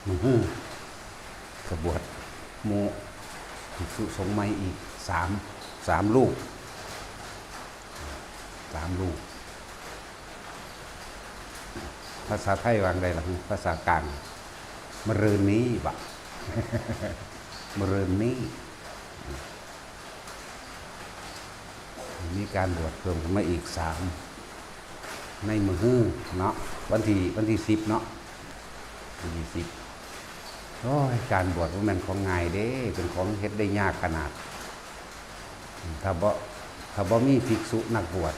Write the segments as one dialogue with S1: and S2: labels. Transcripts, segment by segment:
S1: มือกบวชโมภิกษุสงฆ์ใหม่อีกสามลูกภาษาไทยวางใดล่ะภาษากลางมะรืนนี้บะ มะรืนนี้มีการบวชเพิ่มขึ้นมาอีกในมือเนาะวันที่10เนาะที่10โอ้ยการบวชมันของง่ายเด้เป็นของเฮ็ดได้ยากขนาดถ้าบ่มีภิกษุนักบวช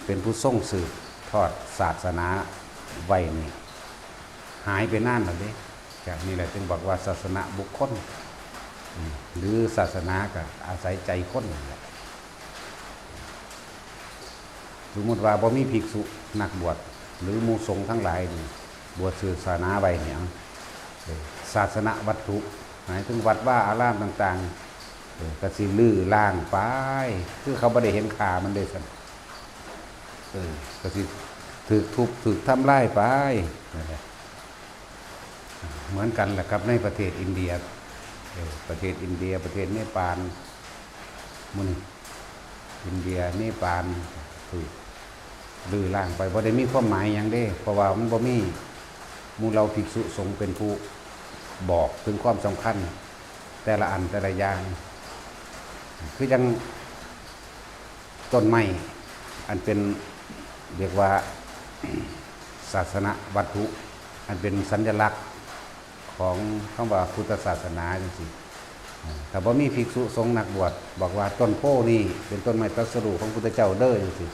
S1: เป็นผู้ทรงสืบทอดศาสนาไว้นี่หายไปนานแล้วเด้จากนี้แหละจึงบอกว่าศาสนาบุคคลหรือศาสนาก็อาศัยใจคนนั่นแหละสมมติว่าบ่มีภิกษุนักบวชหรือหมู่สงฆ์ทั้งหลายนี่บวชศาสนาไว้เนี่ยศาสนาวัตถุหมายถึงวัดว่าอารามต่างๆก็สิลื้อล้างไปคือเขาบ่ได้เห็นค่ามันได้ซั่นก็สิถูกทุบถูกทำลายไปนั่นแหละเหมือนกันแหละครับในประเทศอินเดียประเทศเนปาลมุนอินเดียเนปาลถูกลื้อล้างไปบ่ได้มีความหมายหยังเด้เพราะว่ามันบ่มีหมู่เราภิกษุสงฆ์เป็นผู้บอกถึงความสำคัญแต่ละอันแต่ละอย่างคือยังต้นไม้อันเป็นเรียกว่าศาสนาวัตถุอันเป็นสัญลักษณ์ของคำว่าพุทธศาสนาจังซี่ถ้าบ่มีภิกษุสงฆ์นักบวชบอกว่าต้นโพนี่เป็นต้นไม้ตรัสรู้ของพุทธเจ้าเด้อจังซี่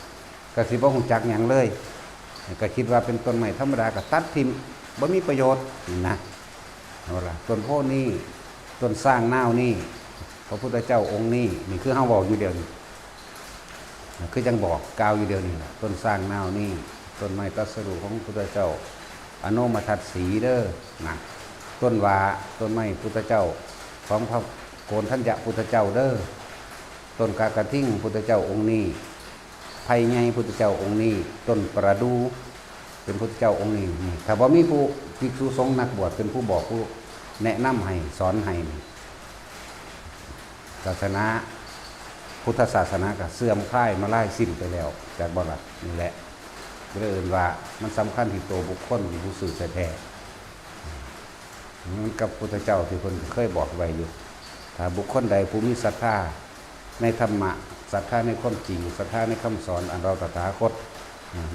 S1: ก็สิบ่ฮู้จักหยังเลยก็คิดว่าเป็นต้นไม้ธรรมดาก็ตัดทิ่มบ่มีประโยชน์นะเอาล่ะต้นโพนี่ต้นสร้างนาวนี่พระพุทธเจ้าองค์นี้นี่คือเฮาเว้าอยู่เดียวนี้คือจังบอกกล่าวอยู่เดียวนี้ต้นสร้างนาวนี่ต้นไม้ตรัสรู้ของพุทธเจ้าอโนมทัสสีเด้อนะต้นวาต้นไม้พุทธเจ้าของพระโกณฑัญญะพุทธเจ้าเด้อต้นกากระทิ่งพุทธเจ้าองค์นี้ไผ่ใหญ่พุทธเจ้าองค์นี้ต้นประดูเป็นพุทธเจ้าองค์นี้ถ้าบ่มีผู้ภิกษุสงฆ์นักบวชเป็นผู้บอกผู้แนะนำให้สอนให้ศาสนาพุทธศาสนาก็เสื่อมคลายมาไล่สิ้นไปแล้วจากบ่ล่ะนี่แหละเรื่องว่ามันสำคัญที่ตัวบุคคลผู้สื่อแท้มันกับพุทธเจ้าที่เพิ่นเคยบอกไว้อยู่ถ้าบุคคลใดผู้มีศรัทธาในธรรมะศรัทธาในความจริงศรัทธาในคำสอนอันเราตถาคต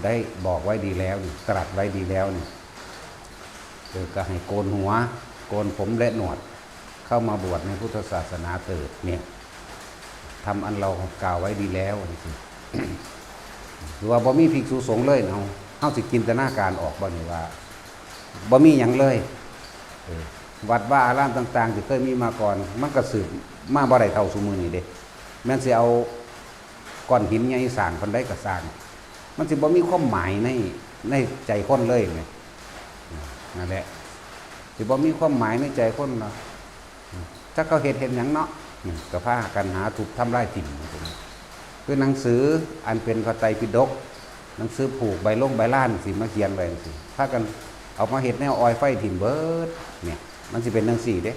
S1: ได้บอกไว้ดีแล้วนี่ตรัสไว้ดีแล้วนี่ก็ให้โกนหัวโกนผมและหนวดเข้ามาบวชในพุทธศาสนาเถิดเนี่ยทำอันเรากล่าวไว้ดีแล้วหรือว่าบ่มีภิกษุสงฆ์เลยเฮาสิจินตนาการออกบ่นี่ว่าบ่มีหยังเลยวัดว่าอารามต่างๆที่เคยมีมาก่อนมันก็สืบมาบ่ได้เท่าซุมื้อนี้เด้แม้นสิเอาก้อนหินใหญ่สร้างคนใดก็สร้างมันสิบ่มีความหมายในใจคนเลยไงนั่นแหละสิบ่มีความหมายในใจคนเนาะถ้าเขาเห็นหยังเนาะก็พากันหาถูกทำลายถิ่นคือหนังสืออันเป็นพระไตรปิฎกหนังสือผูกใบล้านสิมาเขียนไว้สิพากันเอามาเฮ็ดแนวออยไฟถิ่นเบิดเนี่ยมันสิเป็นจังซี่เด้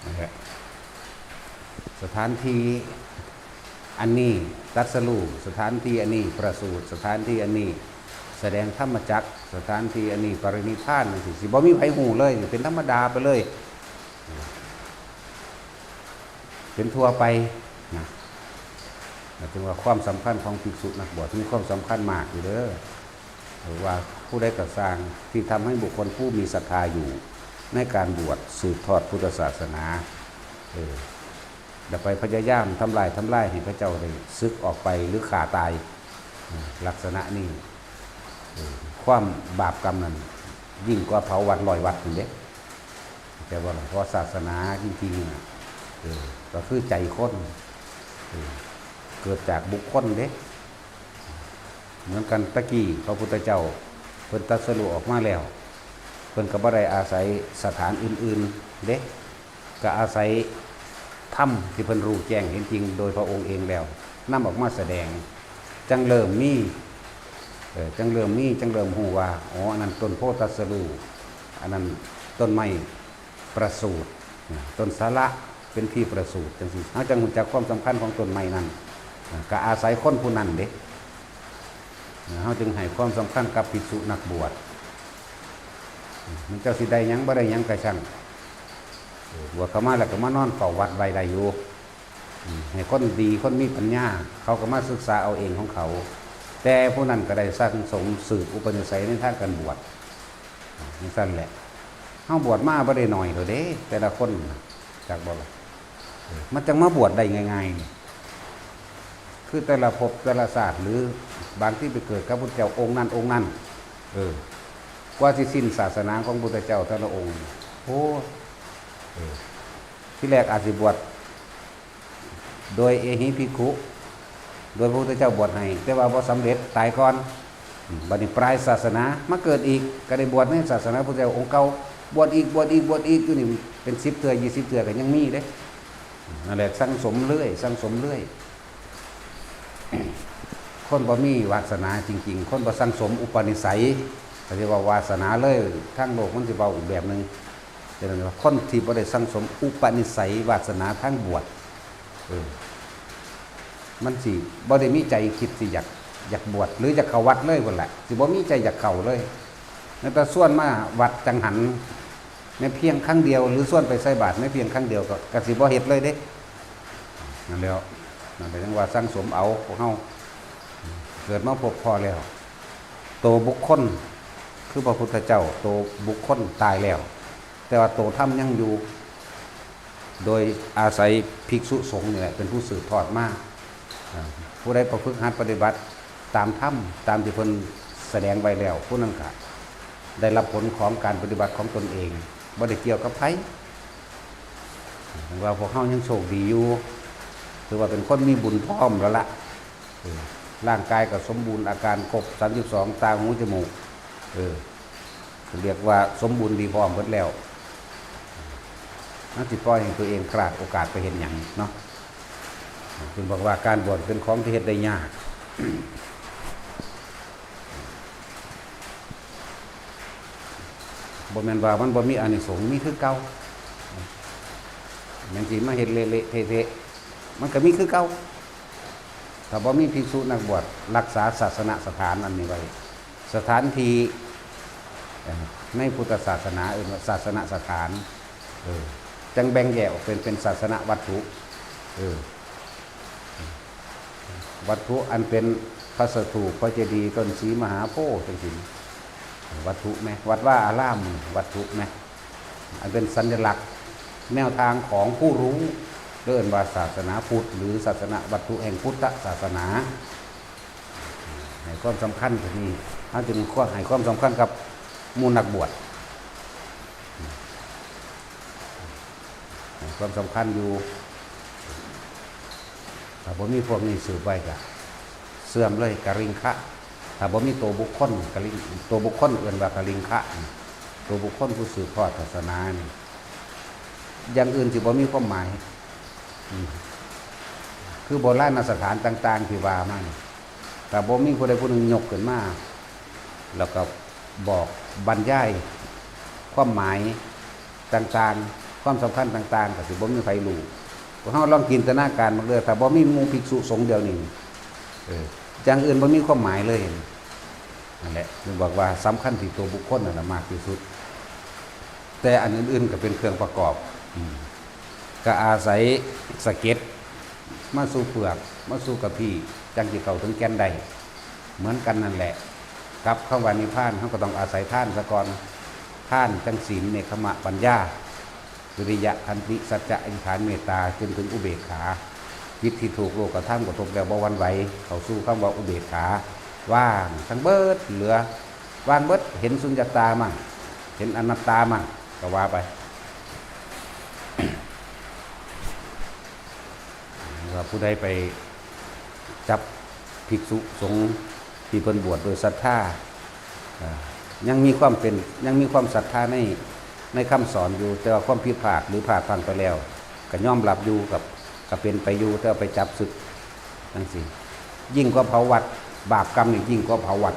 S1: นะครับสถานที่อันนี้ตรัสรู้สถานที่อันนี้ประสูติสถานที่อันนี้แสดงธรรมจักรสถานที่อันนี้ปรินิพพานสิบ่มีไผฮู้เลยเป็นธรรมดาไปเลยเป็นทั่วไปนะถึงว่าความสำคัญของภิกษุนักบวชมีความสำคัญมากอยู่เด้อหรือว่าผู้ใดก็สร้างที่ทำให้บุคคลผู้มีศรัทธาอยู่ในการบวชสืบทอดพุทธศาสนาเดี๋ยวไปพยายามทำลายให้พระเจ้าได้ซึกออกไปหรือขาตายลักษณะนี้ความบาปกรรมนั้นยิ่งกว่าเผาวัดลอยวัดอยู่เด้แต่ว่าเพราะศาสนาจริงๆก็คือใจคนเกิดจากบุคคลเด้เหมือนกันตะกี้พระพุทธเจ้าเพิ่นตรัสรู้ออกมาแล้วเพิ่นก็บ่ได้อาศัยสถานอื่นๆเด้ก็อาศัยธรรมที่เพิ่นรู้แจ้งเห็นจริงโดยพระองค์เองแล้วนำออกมาแสดงจังเริ่มมี จังเริ่มมีจังเริ่มฮู้ว่าอ๋ออันนั้นต้นโพธิ์ตรัสรู้อันนั้นต้นไม้ประสูติต้นสาระเป็นที่ประสูติจังซี่เฮาจังรู้จักความสำคัญของต้นไม้นั้นก็อาศัยคนผู้นั้นเด้เฮาจึงให้ความสำคัญกับภิกษุนักบวชมันเจ้าสิได้หยังบ่ได้หยังก็ช่างบวชเข้ามาแล้วก็มานอนเฝ้าวัดไว้ได้อยู่ให้คนดีคนมีปัญญาเขาก็มาศึกษาเอาเองของเขาแต่ผู้นั้นก็ได้สร้างสมสืบอุปนิสัยในทางการบวชนี่สั้นแหละเฮาบวชมาบ่ได้น้อยเท่าเด้แต่ละคนจากบ่ล่ะมันจังมาบวชได้ง่ายๆคือแต่ละภพแต่ละศาสตร์หรือบางที่ไปเกิดกับพุทธเจ้าองค์นั้นองค์นั้นกว่าสิสิ้นศาสนาของพุทธเจ้าแต่ละองค์โอ้ที่แรกอาจสิบวชโดยเอหิภิกขุโดยพระพุทธเจ้าบวชให้แต่ว่าบ่สำเร็จตายก่อนบัดนี้ปลายศาสนามาเกิดอีกก็ได้บวชในศาสนาพุทธเจ้าองค์เก่าบวชอีกอยู่นี่เป็น10เทื่อ20เทื่อก็ยังมีเด้นั่นแหละสั่งสมเรื่อยคนบ่มีวาสนาจริงๆคนบ่สั่งสมอุปนิสัยก็เรียกว่าวาสนาเลยทางโลกมันสิเว้าอีกแบบนึงแต่นั่นว่าคนที่บ่ได้สั่งสมอุปนิสัยวาสนาทางบวชมันสิบ่ได้มีใจคิดสิอยากบวชหรืออยากเข้าวัดเลยพุ่นแหละสิบ่มีใจอยากเข้าเลยแล้วแต่ส่วนมาวัดจังหันในเพียงครั้งเดียวหรือส่วนไปใส่บาตรในเพียงครั้งเดียวก็สิบ่เฮ็ดเลยเด้นั่นแล้วนั่นเป็นจังว่าสั่งสมเอาพวกเฮาเกิดมาพบพอแล้วโตบุคคลคือพระพุทธเจ้าโตบุคคลตายแล้วแต่ว่าโตธรรมยังอยู่โดยอาศัยภิกษุสงฆ์นี่แหละเป็นผู้สืบทอดมาผู้ใดประพฤติหัดปฏิบัติตามธรรมตามที่เพิ่นแสดงไว้แล้วผู้นั้นก็ได้รับผลของการปฏิบัติของตนเองบ่ได้เกี่ยวกับไผว่าพวกเฮายังโชคดีอยู่ถือว่าเป็นคนมีบุญพร้อมแล้วล่ะร่างกายก็สมบูรณ์อาการครบ32ตาหูจมูกเรียกว่าสมบูรณ์ดีพร้อมหมดแล้วนั่นสิปล่อยให้ตัวเองขาดโอกาสไปเห็นหยังเนาะคุณบอกว่าการบวชเป็นของที่เฮ็ดได้ยากบ่แม่นว่ามันบ่มีอานิสงส์มีคือเก่าแม่นสิมาเฮ็ดเละๆเทะๆมันก็มีคือเก่าถ้าบ่มีภิกษุนักบวชรักษาศาสนสถานอันนี้ไว้สถานที่ในพุทธศาสนาว่าศาสนสถานจังแบ่งแยกออกเป็นศาสนวัตถุวัตถุอันเป็นพระสถูปพระเจดีย์ต้นศรีมหาโพธิ์จังซี่วัตถุไหมวัดว่าอารามวัตถุไหมอันเป็นสัญลักษณ์แนวทางของผู้รู้เรียกว่าศาสนาพุทธหรือศาสนาวัตถุแห่งพุทธศาสนาให้ความสำคัญตรงนี้ถ้าจึงให้ความสำคัญกับมูลนักบวชให้ความสำคัญอยู่ถ้าบ่มีพวกนี้สืบไว้ก็เสื่อมเลยกริงคะถ้าบ่มีตัวบุคคลกริงตัวบุคคลเอื่นว่ากริงคะตัวบุคคลผู้สืบทอดศาสนานี่อย่างอื่นสิบ่มีความหมายคือโบราณสถานต่างๆที่ว่ามาแต่บ่มีผู้ใดผู้หนึ่งยกขึ้นมาแล้วก็บอกบรรยายความหมายต่างๆความสำคัญต่างๆก็สิบ่มีใครรู้พวกเฮาลองจินตนาการมาเลยถ้าบ่มีหมู่ภิกษุสงฆ์เดียวนี้อย่างอื่นบ่มีความหมายเลยนั่นแหละถึงบอกว่าสำคัญที่ตัวบุคคลนั่นน่ะมากที่สุดแต่อันอื่นๆก็เป็นเครื่องประกอบก็อาศัยสะเก็ดมาสู่เปลือกมาสู่กระพี้จังสิเข้าถึงแก่นใดเหมือนกันนั่นแหละกับคำว่านิพพานเฮาก็ต้องอาศัยทานซะก่อนทานจังศีลเนกขมะปัญญาวิริยะขันติสัจจะอธิษฐานเมตตาจนถึงอุเบกขาจิตที่ถูกโลกกระทำกระทบแล้วบ่หวั่นไหวเข้าสู่คำว่าอุเบกขาว่างทั้งเบิดเหลือว่างเบิดเห็นสุญญตามั่งเห็นอนัตตามั่งก็ว่าไปว่าผู้ใดไปจับภิกษุสงฆ์ที่เพิ่นบวชโดยศรัทธายังมีความศรัทธาในคำสอนอยู่แต่ว่าความผิดพลาดหรือพลาดพลั้งไปแล้วก็ยอมรับอยู่กับเป็นไปอยู่แต่ไปจับศึกจังซี่ยิ่งกว่าเผาวัดบาปกรรมนี่ยิ่งกว่าเผาวัด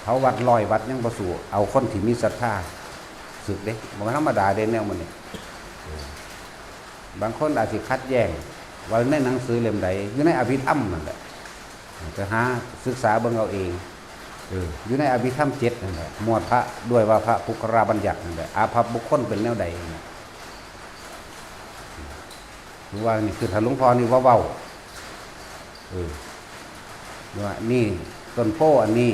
S1: เขาวัด100 วัดยังบ่สู้เอาคนที่มีศรัทธาสึกเด้บ่ธรรมดาเด้แนวมันนี่บางคนอาจสิคัดแย้งว่าในหนังสือเล่มใดอยู่ในอภิธรรมนั่นแหละจะหาศึกษาเบิ่งเอาเองอยู่ในอภิธรรม7นั่นแหละหมวดพระด้วยว่าพระปุคราบัญญัตินั่นแหละอาภัพบุคคลเป็นแนวใดหรือว่านี่คือถ้าหลวงพ่อนี่ว่าเว้าว่านี่ต้นโพอันนี้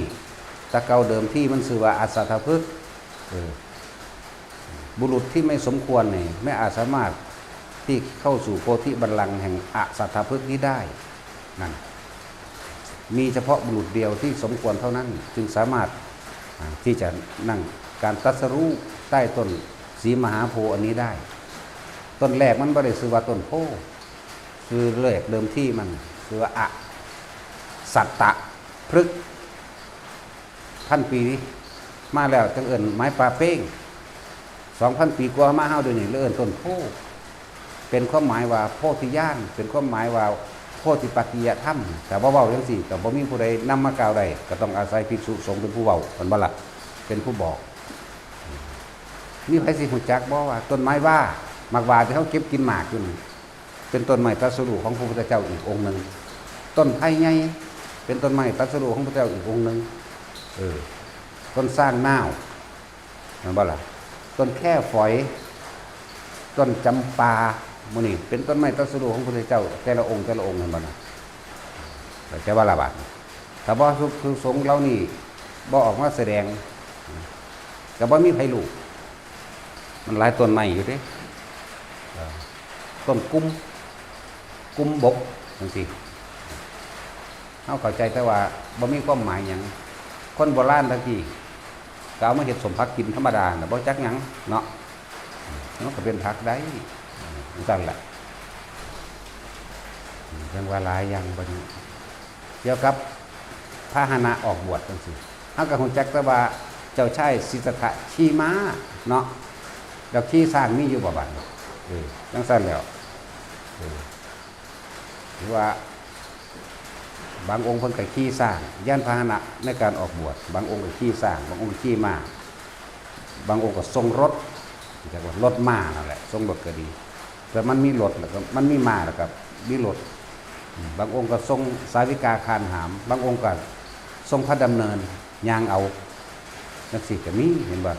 S1: ตะเกาเดิมที่มันชื่อว่าอาสัทธพฤกษ์บุรุษที่ไม่สมควรนี่ไม่อาจสามารถที่เข้าสู่โพธิบัลลังก์แห่งอสัทธพฤกษ์นี้ได้นั่นมีเฉพาะบุรุษเดียวที่สมควรเท่านั้นจึงสามารถที่จะนั่งการตรัสรู้ใต้ต้นสีมหาโพธิ์อันนี้ได้ต้นแรกมันบ่ได้ชื่อว่าต้นโพธิ์คือแรกเดิมที่มันคือว่าอสัตตพฤกษ์1,000 ปีมาแล้วจังเอิ้นไม้ปลาเป้ง 2,000 ปีกว่ามาเฮาเดี๋ยวนี้เอิ้นต้นโพธิ์เป็นความหมายว่าโพธิญาณเป็นความหมายว่าโพธิปักขิยธรรมแต่ว่าเว้าจังซี่ก็บ่มีผู้ใดนำมากล่าวได้ก็ต้องอาศัยภิกษุสงฆ์เป็นผู้เว้าเพิ่นบ่ล่ะเป็นผู้บอกนี่ไผสิฮู้จักบ่ว่าต้นไม้ว่ามักว่าที่เฮาเก็บกินหมากอยู่นี่เป็นต้นไม้ตรัสรู้ของพระพุทธเจ้าอีกองค์นึงต้นไผ่ใหญ่เป็นต้นไม้ตรัสรู้ของพระพุทธเจ้าอีกองค์นึงต้นสร้างนาวเห็นบ่ล่ะต้นแค่ฝอยต้นจำปาหมู่นี่เป็นต้นไม้ตรัสรู้ของพระพุทธเจ้าแต่ละองค์นั่นบ่น่ะแต่ว่าละบาดถ้าบ่คือสงฆ์เรานี่บ่ออกมาแสดงก็บ่มีไผรู้มันหลายต้นไม้อยู่เด้ต้นกุ้มบกจังซี่เฮาเข้าใจแต่ว่าบ่มีความหมายหยังคนโบราณตะกี้ก็เอามาเฮ็ดสมผักกินธรรมดาน่ะบ่จักหยังเนาะมันก็เป็นผักได้จังแหละจังว่าหลายอย่างบัดนี้เกี่ยวกับพาหนะออกบวชจังซี่เฮาก็ฮู้จักแต่ว่าเจ้าชายสิทธัตถะขี่ม้าเนาะแล้วขี่ช้างมีอยู่บ่บัดจังซั่นแล้วหรือว่าบางองค์เพิ่นก็ขี่ช้างย่านพาหนะในการออกบวชบางองค์ก็ขี่ช้างบางองค์ขี่ม้าบางองค์ก็ทรงรถเรียกว่ารถม้านั่นแหละทรงรถก็ดีแต่มันมีรถแล้วก็มันมีม้าแล้วก็มีรถบางองค์ก็ทรงสาวิกาคานหามบางองค์ก็ทรงพระดำเนินย่างเอาจังซี่ก็มีเห็นบ่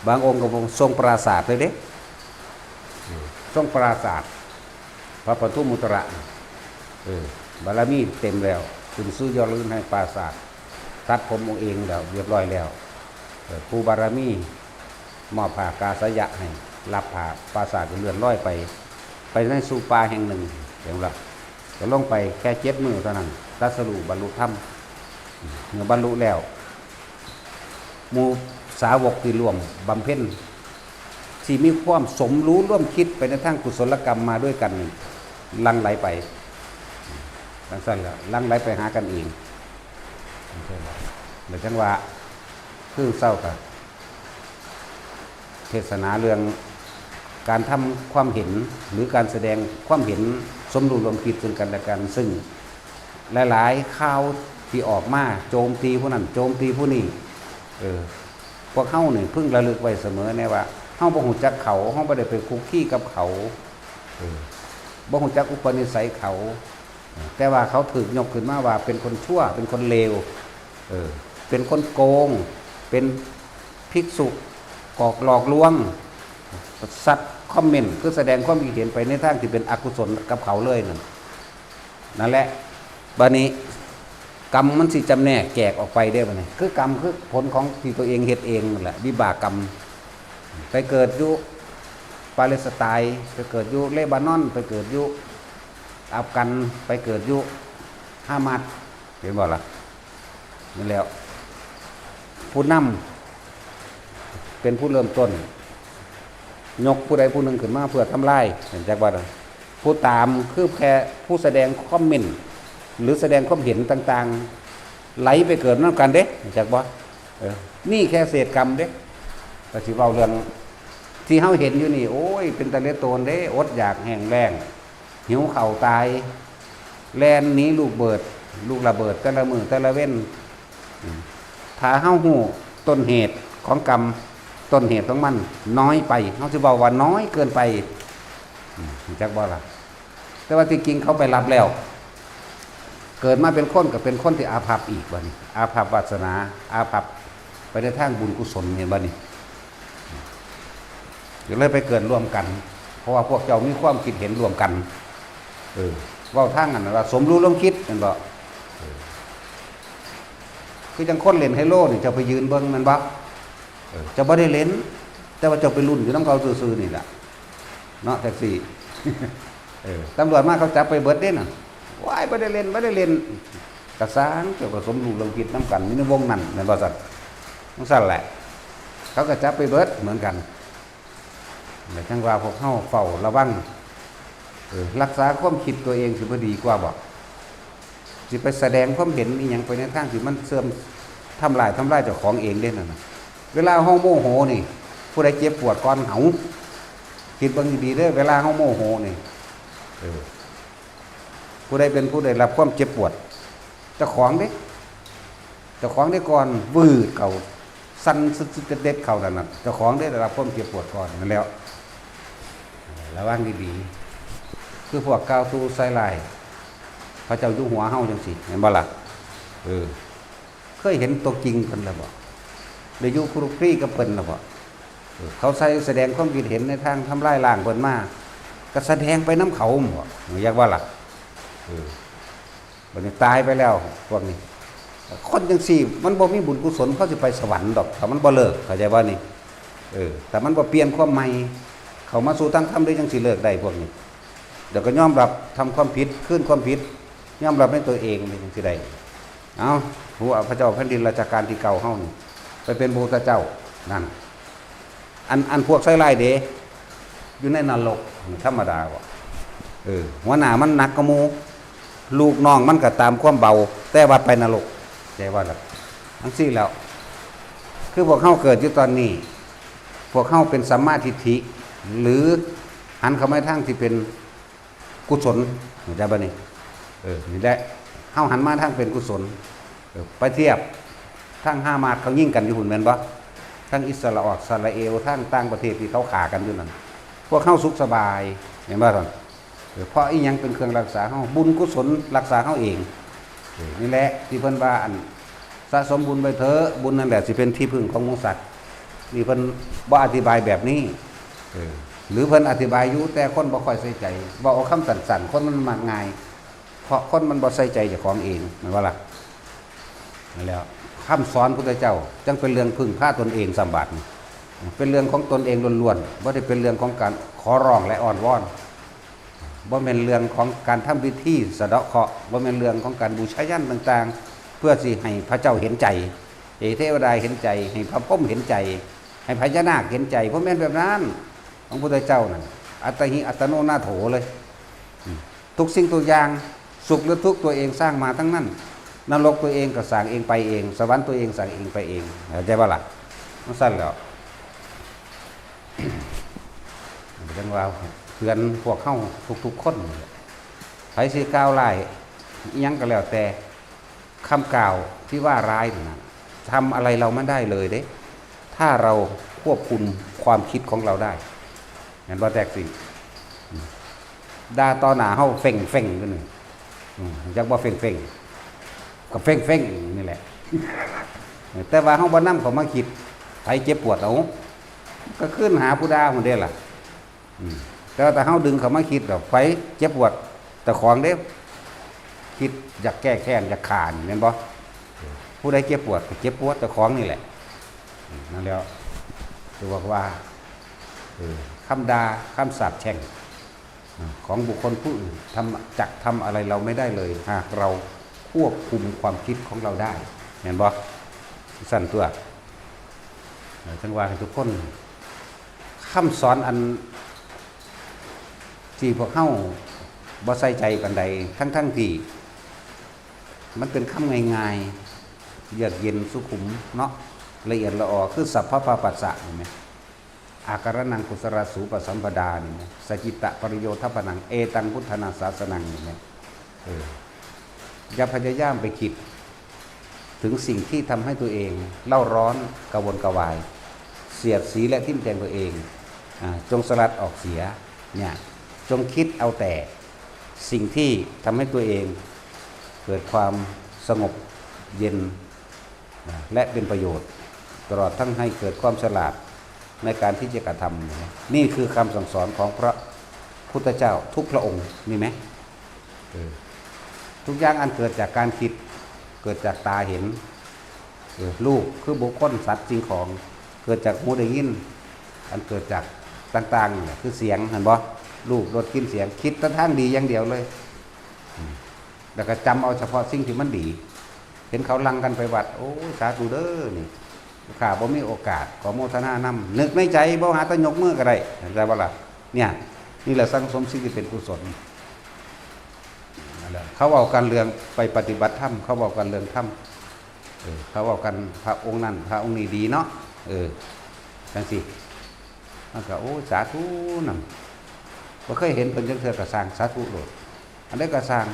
S1: บางองค์ก็ทรงปราสาทเลยเด้ทรงปราสาทพระปทุมมุตระบารมีเต็มแล้วถึงซื้อยอดลื่นให้ปราสาทตัดผมองค์เองแล้วเรียบร้อยแล้วผู้บารมีมอบผ้ากาสยะให้รับผ้าปราสาทเลื่อนลอยไปในสู่ป่าแห่งหนึ่งเดี๋ยวละจะลงไปแค่7 มื้อเท่านั้นตรัสรู้บรรลุธรรมเมื่อบรรลุแล้วหมู่สาวกที่ร่วมบำเพ็ญที่มีความสมรู้ร่วมคิดไปในทางกุศลกรรมมาด้วยกันลังไหลไปดังนั้นแล้วลังไหลไปหากันเองเดี๋ยวจังว่าคือเศร้ากันเทศนาเรื่องการทำความเห็นหรือการแสดงความเห็นสมรู้ร่วมคิดซึ่งกันและกันซึ่งหลายๆข่าวที่ออกมาโจมตีผู้นั้นโจมตีผู้นี้พวกเฮานี่พึ่งระลึกไว้เสมอแน่ว่าเฮาบ่ฮู้จักเขาเฮาบ่ได้ไปคุกคีกับเขาบ่ฮู้จักอุปนิสัยเขาแต่ว่าเขาถูกยกขึ้นมาว่าเป็นคนชั่วเป็นคนเลวเป็นคนโกงเป็นภิกษุกอกหลอกลวงสัตว์คอมเมนต์คือแสดงความคิดเห็นไปในทางที่เป็นอกุศลกับเขาเลยนั่นแหละบัดนี้กรรมมันสิจำแนกแจกออกไปได้บัดนี้คือกรรมคือผลของที่ตัวเองเฮ็ดเองนั่นแหละวิบากกรรมไปเกิดอยู่ปาเลสไตน์ไปเกิดอยู่เลบานอนไปเกิดอยู่อัฟกันไปเกิดอยู่ฮามาสเห็นบ่ล่ะนั่นแล้วผู้นำเป็นผู้เริ่มต้นยกผู้ใดผู้หนึ่งขึ้นมาเพื่อทำลายเห็นจักว่าผู้ตามคือแค่ผู้แสดงคอมเมนต์หรือแสดงความเห็นต่างๆไหลไปเกิดนั่นกันเด้เห็นจักว่านี่แค่เศษกรรมเด้แต่ที่เราเรื่องที่เฮาเห็นอยู่นี่โอ้ยเป็นตะเลโตนเด้อดอยากแห้งแล้งหิวเข่าตายแลนหนีลูกระเบิดแต่ละมือแต่ละเว้น ถ้าเฮาฮู้ต้นเหตุของกรรมต้นเหตุของมันน้อยไปเฮาสิบอกว่าน้อยเกินไปจักบ่ล่ะแต่ว่าที่จริงเขาไปรับแล้วเกิดมาเป็นคนก็เป็นคนที่อาภัพอีกบัดนี้อาภัพวาสนาอาภัพไปในทางบุญกุศลเห็นบ่นี่ก็เลยไปเกิดร่วมกันเพราะว่าพวกเจ้ามีความคิดเห็นร่วมกันเว้าทางนั้นว่าสมรู้ร่วมคิดแม่นบ่คือจังคนเล่นไฮโลนี่เจ้าไปยืนเบิ่งแม่นบ่เจ้าบ่ได้เล่นแต่ว่าเจ้าไปลุ้นอยู่นำเขาซื่อๆนี่ล่ะเนาะแท็กซี่ตำรวจมาเขาจับไปเบิดเด้น่ะว้ายบ่ได้เล่นกระสางเกี่ยวกับสมรู้ร่วมคิดนำกันมีในวงนั้นแม่นบ่ซั่นจังซั่นแหละเขาก็จับไปเบิดเหมือนกันแต่จังว่าพวกเฮาเฝ้าระวังรักษาความคิดตัวเองสิบ่ดีกว่าบ่สิไปแสดงความเห็นอีหยังไปในทางที่มันเสื่อมทำลายเจ้าของเองเด้นั่นน่ะเวลาเฮาโมโหนี่ผู้ใดเจ็บปวดก่อนเฮาคิดเบิ่งดีๆเด้อเวลาเฮาโมโหนี่ผู้ใดเป็นผู้ได้รับความเจ็บปวดเจ้าของเด้ก่อนวืดเข้าสั่นสุดๆเด็ดเข้านั่นน่ะเจ้าของได้รับความเจ็บปวดก่อนนั่นแล้วระวังดีๆคือพวกกาวตูใส่ลายพระเจ้าอยู่หัวเฮาจังซี่เห็นบ่ล่ะเคยเห็นตัวจริงเพิ่นแล้วบ่ได้อยู่ครุกครีกับเพิ่นแล้วบ่เขาใส่แสดงความคิดเห็นในทางทำลายล้างเพิ่นมาก็แสดงไปน้ำเขาบ่อยากว่าล่ะบัดนี้ตายไปแล้วพวกนี้คนจังซี่มันบ่มีบุญกุศลเขาสิไปสวรรค์ดอกถ้ามันบ่เลิกเข้าใจบ่นี่แต่มันบ่เปลี่ยนความใหม่เข้ามาสู่ทางธรรมได้จังสิเลิกได้พวกนี้เดี๋ยวก็ยอมรับทำความผิดขึ้นความผิดยอมรับในตัวเองนี่จังสิได้เอาหัวพระเจ้าแผ่นดินราชการที่เก่าเฮานี่ไปเป็นพระพุทธเจ้านั่นอันพวกไส้ไล่เด้อยู่ในนรกธรรมดาบ่หัวหน้ามันหนักกว่าหมู่ลูกน้องมันก็ตามความเบาแต่ว่าไปนรกใจว่าล่ะทั้งสิ้นแล้วคือพวกเฮาเกิดอยู่ตอนนี้พวกเฮาเป็นสัมมาทิฏฐิหรือหันเข้ามาทางที่เป็นกุศลเข้าใจบ่นี่นี่แหละเฮาหันมาทางเป็นกุศลไปเทียบทางฮามาสเขายิงกันอยู่หุ่นแม่นบ่ทางอิสราเอลอิสราเอลทางต่างประเทศที่เขาฆ่ากันอยู่นั่นพวกเฮาสุขสบายเห็นบ่ท่านเพราะอีหยังเป็นเครื่องรักษาเฮาบุญกุศลรักษาเฮาเองนี่แหละที่เพิ่นว่าอันสะสมบุญไว้เถอะบุญนั่นแหละสิเป็นที่พึ่งของหมู่สัตว์นี่เพิ่นบ่อธิบายแบบนี้หรือเพิ่นอธิบายอยู่แต่คนบ่ค่อยใส่ใจบ่เอาคำสั้นๆคนมันมักง่ายเพราะคนมันบ่ใส่ใจเจ้าของเองแม่นบ่ล่ะนั่นแล้วคำสอนพุทธเจ้าจังเป็นเรื่องพึ่งพาตนเองสำบัดเป็นเรื่องของตนเองล้วนๆบ่ได้เป็นเรื่องของการขอร้องและอ้อนวอนบ่แม่นเรื่องของการทำพิธีสะเดาะเคราะห์บ่แม่นเรื่องของการบูชายัญต่างๆเพื่อสิให้พระเจ้าเห็นใจให้เทวดาเห็นใจให้พระพรหมเห็นใจให้พญานาคเห็นใจบ่แม่นแบบนั้นของพุทธเจ้านั่นอัตติอัตโนนาโถเลยทุกสิ่งทุกอย่างสุขหรือทุกข์ตัวเองสร้างมาทั้งนั้นนรกตัวเองก็สร้างเองไปเองสวรรค์ตัวเองสร้างเองไปเองเข้าใจบ่ล่ะมันสั้นแล้วจังว่าเพื่อนพวกเข้าทุกๆคนไผสิกล่าวร้ายอิหยังก็แล้วแต่คำกล่าวที่ว่าร้ายนั่นทำอะไรเราไม่ได้เลยเด้ถ้าเราควบคุมความคิดของเราได้งั้นบ่แตกสิด่าต่อหน้าเฮาเฟ่งๆกันนึงจักบ่เฟ่งก็เฟ่งนี่แหละแต่ว่าเฮาบ่นำเขามาคิดไผเจ็บปวดเอาก็ขึ้นหาผู้ด่าพุ่นเด้ล่ะแต่เฮาดึงเขามาคิดดอกไผเจ็บปวดแต่ของเด้คิดอยากแก้แค้นอยากฆ่านี่แม่นบ่ผู้ใดเจ็บปวดก็เจ็บปวดแต่ของนี่แหละนั่นแล้วคือว่าคำด่าคำสาปแช่งของบุคคลผู้อื่นทำอะไรเราไม่ได้เลยหากเราควบคุมความคิดของเราได้เห็นบ่สั่นตัวทั้งว่าทุกคนคำสอนอันที่พวกเฮาบ่ใส่ใจปานใดทั้งที่มันเป็นคำง่ายๆเยือกเย็นสุขุมเนาะละเอียดละออคือสัพพะปัสสะเห็นไหมอาการนังกุศลสูปสัมปดานี่สจิตตปริโยทัปนังเอตังพุทธนาศาสนังนี่อย่าพยายามไปคิด ถึงสิ่งที่ทำให้ตัวเองเล่าร้อนกระวนกระวายเสียดสีและทิ่มแทงตัวเองจงสลัดออกเสียเนี่ยจงคิดเอาแต่สิ่งที่ทำให้ตัวเองเกิดความสงบเย็นและเป็นประโยชน์ตลอดทั้งให้เกิดความฉลาดในการที่จะกระทำนี่คือคำสั่งสอนของพระพุทธเจ้าทุกพระองค์มีไหมทุกอย่างอันเกิดจากการคิดเกิดจากตาเห็นลูกคือบุคคลสัตว์สิ่งของเกิดจากหูได้ยินอันเกิดจากต่างๆเนี่ยคือเสียงเห็นบ่ลูกรสกลิ่นเสียงคิดแต่ทางดีอย่างเดียวเลยแล้วก็จำเอาเฉพาะสิ่งที่มันดีเห็นเขาลังกันไปวัดโอ้สาธุเด้อนี่ข้าบ่มีโอกาสขอโมทนานำนึกในใจบ่หาตะยกมือก็ได้เห็นใจบ่ล่ะเนี่ยนี่แหละสังสมสิ่งที่เป็นกุศลเขาเอากันเรื่องไปปฏิบัติธรรมเขาบอกกันเรื่องธรรมเขาบอกกันพระองค์นั้นพระองค์นี้ดีเนาะจังสิมันก็โอ้สาธุนั่นบ่เคยเห็นเป็นจังเทื่อกระสร้างสาธุโลดอันใดกระสร้าง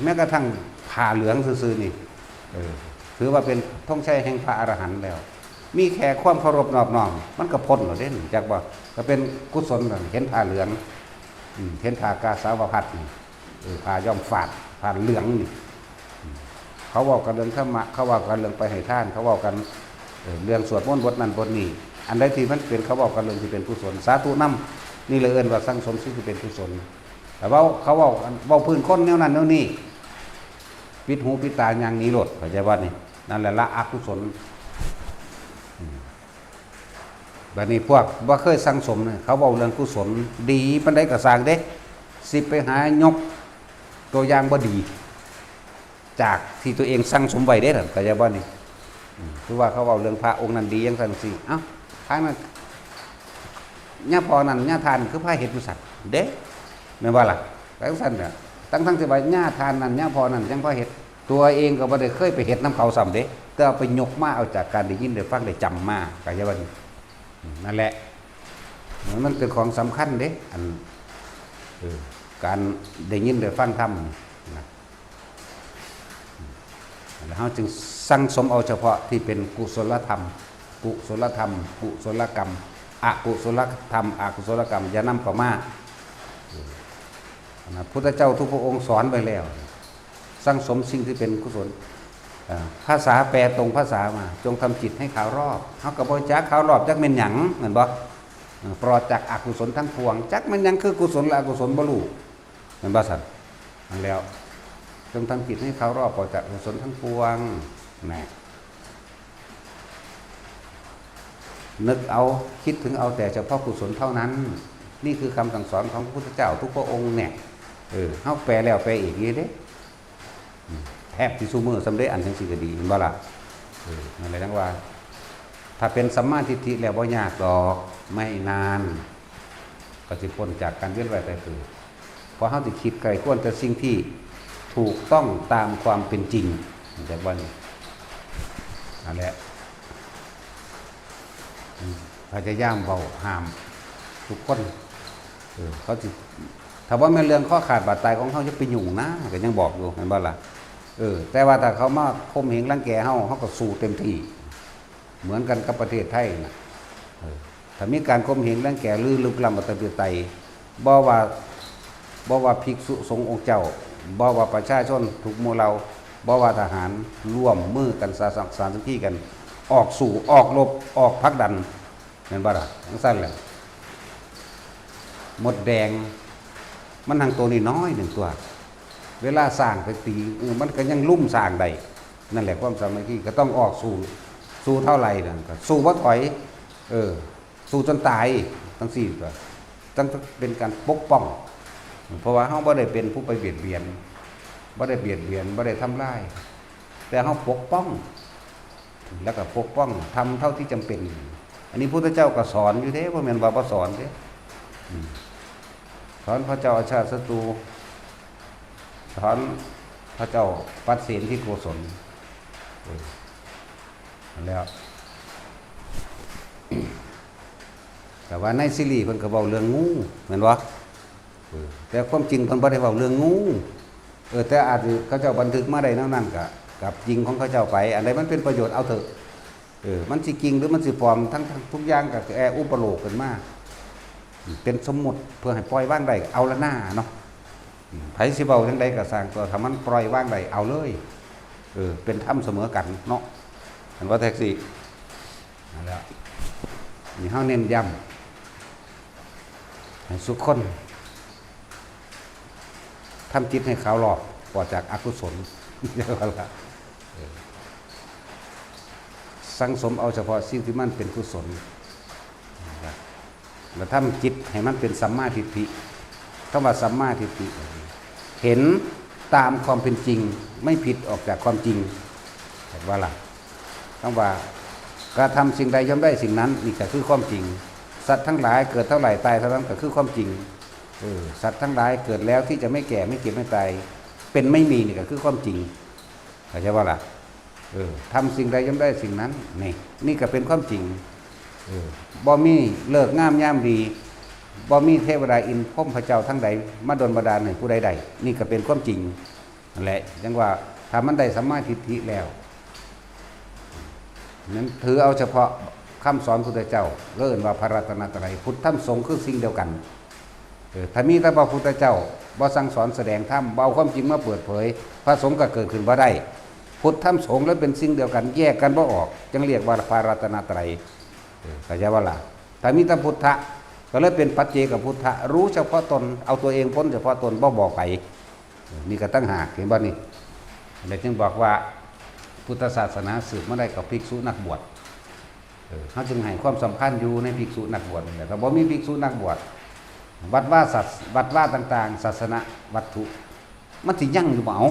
S1: แม้กระทั่งผ้าเหลืองซื่อๆนี่ถือว่าเป็นธงชัยแห่งพระอรหันต์แล้วมีแค่ความเคารพนอบน้อมมันก็พ้นแล้วเด้นจากว่าก็เป็นกุศลเห็นผ้าเหลืองเห็นผ้ากาสาวพัดนี่ผ้าย้อมฝาดผ้าเหลืองนี่เขาบอกกันเรื่องธรรมะเขาบอกกันเรื่องไปให้ท่านเขาบอกกันเรื่องสวดมนต์บทนั้นบทนี้อันใดที่มันเป็นเขาบอกกันเรื่องที่เป็นกุศลสาธุนำนี่เลยเอิ้นว่าสังสมสิ่งที่เป็นกุศลแต่ว่าเขาบอกเว้าพื้นคนแนวนั้นแนวนี้ปิดหูปิดตาอย่างนี้โลดเข้าใจว่านี่นั่นแหละละอกุศลแบบนี้พวกว่าเคยสังสมเนี่ยเขาบอกเรื่องกุศลดีปานใดก็สร้างเด้สิไปหายกตัวอย่างบ่ดีจากที่ตัวเองสั่งสมไว้ได้หรือก็จะบ่นี่คือว่าเขาเอาเรื่องพระองค์นั้นดียังสั่งสิเอ้าทางนั้นญาพอนั้นญาทานคือพระเห็ดบุษัตเด้แม่นว่าล่ะแต่สั่นเนี่ยทั้งที่ว่าญาทานนั้นญาพอนั้นยังพระเห็ดตัวเองก็บ่ได้เคยไปเห็ดน้ำเขาซ้ำเด้แต่เอาไปยกมาเอาจากการได้ยินได้ฟังได้จำมาก็จะบ่นี่นั่นแหละมันเป็นของสำคัญเด้อันการได้ยินได้ฟังธรรมนะแล้วเราจึงสั่งสมเอาเฉพาะที่เป็นกุศลธรรมกุศลธรรมกุศลกรรมอกุศลธรรมอกุศลกรรมอย่านำเข้ามาพุทธเจ้าทุกพระองค์สอนไว้แล้วสั่งสมสิ่งที่เป็นกุศลภาษาแปลตรงภาษามาจงทำจิตให้ขาวรอบเขากับบริจาคขาวรอบจักเป็นหยังเหมือนบ่ปลอดจากอกุศลทั้งปวงจักมันยังคือกุศลและอกุศลบ่รู้เหมือนบ่สัตว์นั่นแล้วจงทำจิตให้ขาวรอบปลอดจากอกุศลทั้งปวงแน่นึกเอาคิดถึงเอาแต่เฉพาะกุศลเท่านั้นนี่คือคำสั่งสอนของพระพุทธเจ้าทุกพระองค์เนี่ยเขาแปลแล้วแปลอีกนี่เด้แทบที่ซูมือสำเร็จอันทั้งสี่ก็ดีบ่ล่ะนั่นแหละทั้งว่าถ้าเป็นสัมมาทิฏฐิแล้วบ่ยากดอกไม่นานก็สิพ้นจากการเวียนว่ายตายเกิดเพราะเขาสิคิดไกลก้นแต่สิ่งที่ถูกต้องตามความเป็นจริงแต่ว่านี่นั่นแหละพยายามเบาห้ามทุกคนเขาสิถ้าว่าแม่เรื่องข้อขาดบาดตายของเขาจะไปยุ่งนะก็ยังบอกอยู่เห็นบ่ล่ะแต่ว่าถ้าเขามาข่มเหงรังแกเขาก็สู้เต็มที่เหมือนกันกับประเทศไทยนะถ้ามีการข่มเหงรังแกหรือลุกล้ำประเทศไทยบ่ว่าภิกษุสงฆ์องค์เจ้าบ่ว่าประชาชนทุกหมู่เหล่าบ่ว่าทหารร่วมมือกันสามัคคีกันออกสู่ออกรบออกผลักดันเห็นบ่ล่ะทั้งสั้นแหละหมดแดงมันทางตัวนี้น้อยหนึ่งตัวเวลาสร้างไปตีมันก็ยังลุ่มสร้างได้นั่นแหละความสามัคคีก็ต้องออกสู่เท่าไหร่นั่นก็สู้บ่ถอยสู้จนตายทั้งสี่ตัวต้องเป็นการปกป้องเพราะว่าเฮาบ่ได้เป็นผู้ไปเบียดเบียนบ่ได้ทำลายแต่เฮาปกป้องแล้วก็ปกป้องทำเท่าที่จำเป็นอันนี้พุทธเจ้าก็สอนอยู่เด้บ่แม่นว่าบ่สอนเด้สอนพระเจ้าอาชาติศัตรูสอนพระเจ้าปัสเสนที่โกศลแล้วแต่ว่าในซีรีส์เพิ่นก็เว้าเรื่องงูแม่นบ่แต่ความจริงเพิ่นบ่ได้เว้าเรื่องงูแต่อาจเขาเจ้าบันทึกมาได้นั่นก็ กับจริงของเขาเจ้าไปอันใดมันเป็นประโยชน์เอาเถอะมันสิจริงหรือมันสิปลอมทั้งทุกอย่างกับอุปโลกกันมากเป็นสมมุติเพื่อให้ปล่อยว่างได้เอาละหน้าเนาะไผสิเบาทั้งใดก็สร้างตัวทำมันปล่อยว่างได้เอาเลยเป็นธรรมเสมอกันเนาะเห็นว่าแท็กซี่นั่นแหละนี่เฮาเน้นย้ำให้สุขคนทำจิตให้ขาวหลอกปลอดจากอกุศลเรียกว่าละสังสมเอาเฉพาะสิ่งที่มันเป็นกุศลแล้วทำจิตให้มันเป็นสัมมาทิฏฐิคำว่าสัมมาทิฏฐิเห็นตามความเป็นจริงไม่ผิดออกจากความจริงเห็นว่าล่ะคำว่ากระทำสิ่งใดย่อมได้สิ่งนั้นนี่ก็คือความจริงสัตว์ทั้งหลายเกิดเท่าไหร่ตายเท่านั้นก็คือความจริงสัตว์ทั้งหลายเกิดแล้วที่จะไม่แก่ไม่เจ็บไม่ตายเป็นไม่มีนี่ก็คือความจริงเข้าใจว่าล่ะทำสิ่งใดย่อมได้สิ่งนั้นนี่ก็เป็นความจริงบ่มีเลิกงามยามดีบ่มีเทวดาอินทร์พรหมพระเจ้าทั้งใดมาดลบันดาลให้ผู้ใดใดนี่ก็เป็นความจริงนั่นแหละจังว่าถ้ามันได้สัมมาทิฏฐิแล้วนั้นถือเอาเฉพาะคำสอนพุทธเจ้าเรียกว่าพระรัตนตรัยพุทธธรรมสงฆ์คือสิ่งเดียวกันถ้ามีแต่พระพุทธเจ้าบ่สั่งสอนแสดงธรรมเบาความจริงมาเปิดเผยพระสงฆ์ก็เกิดขึ้นบ่ได้พุทธธรรมสงฆ์แล้วเป็นสิ่งเดียวกันแยกกันบ่ออกจึงเรียกว่าพระรัตนตรัยเข้าใจว่าล่ะถ้ามีแต่พุทธะก็เลยเป็นปัจเจกพุทธะรู้เฉพาะตนเอาตัวเองพ้นเฉพาะตนบ่บอกไปนี่ก็ตั้งหากเห็นบ่นี่เลยจึงบอกว่าพุทธศาสนาสืบมาได้กับภิกษุนักบวชเขาจึงให้ความสำคัญอยู่ในภิกษุนักบวชนี่แหละแต่บ่มีภิกษุนักบวชวัดว่าต่างๆศาสนาวัตถุมันสิยั่งอยู่บ่เอา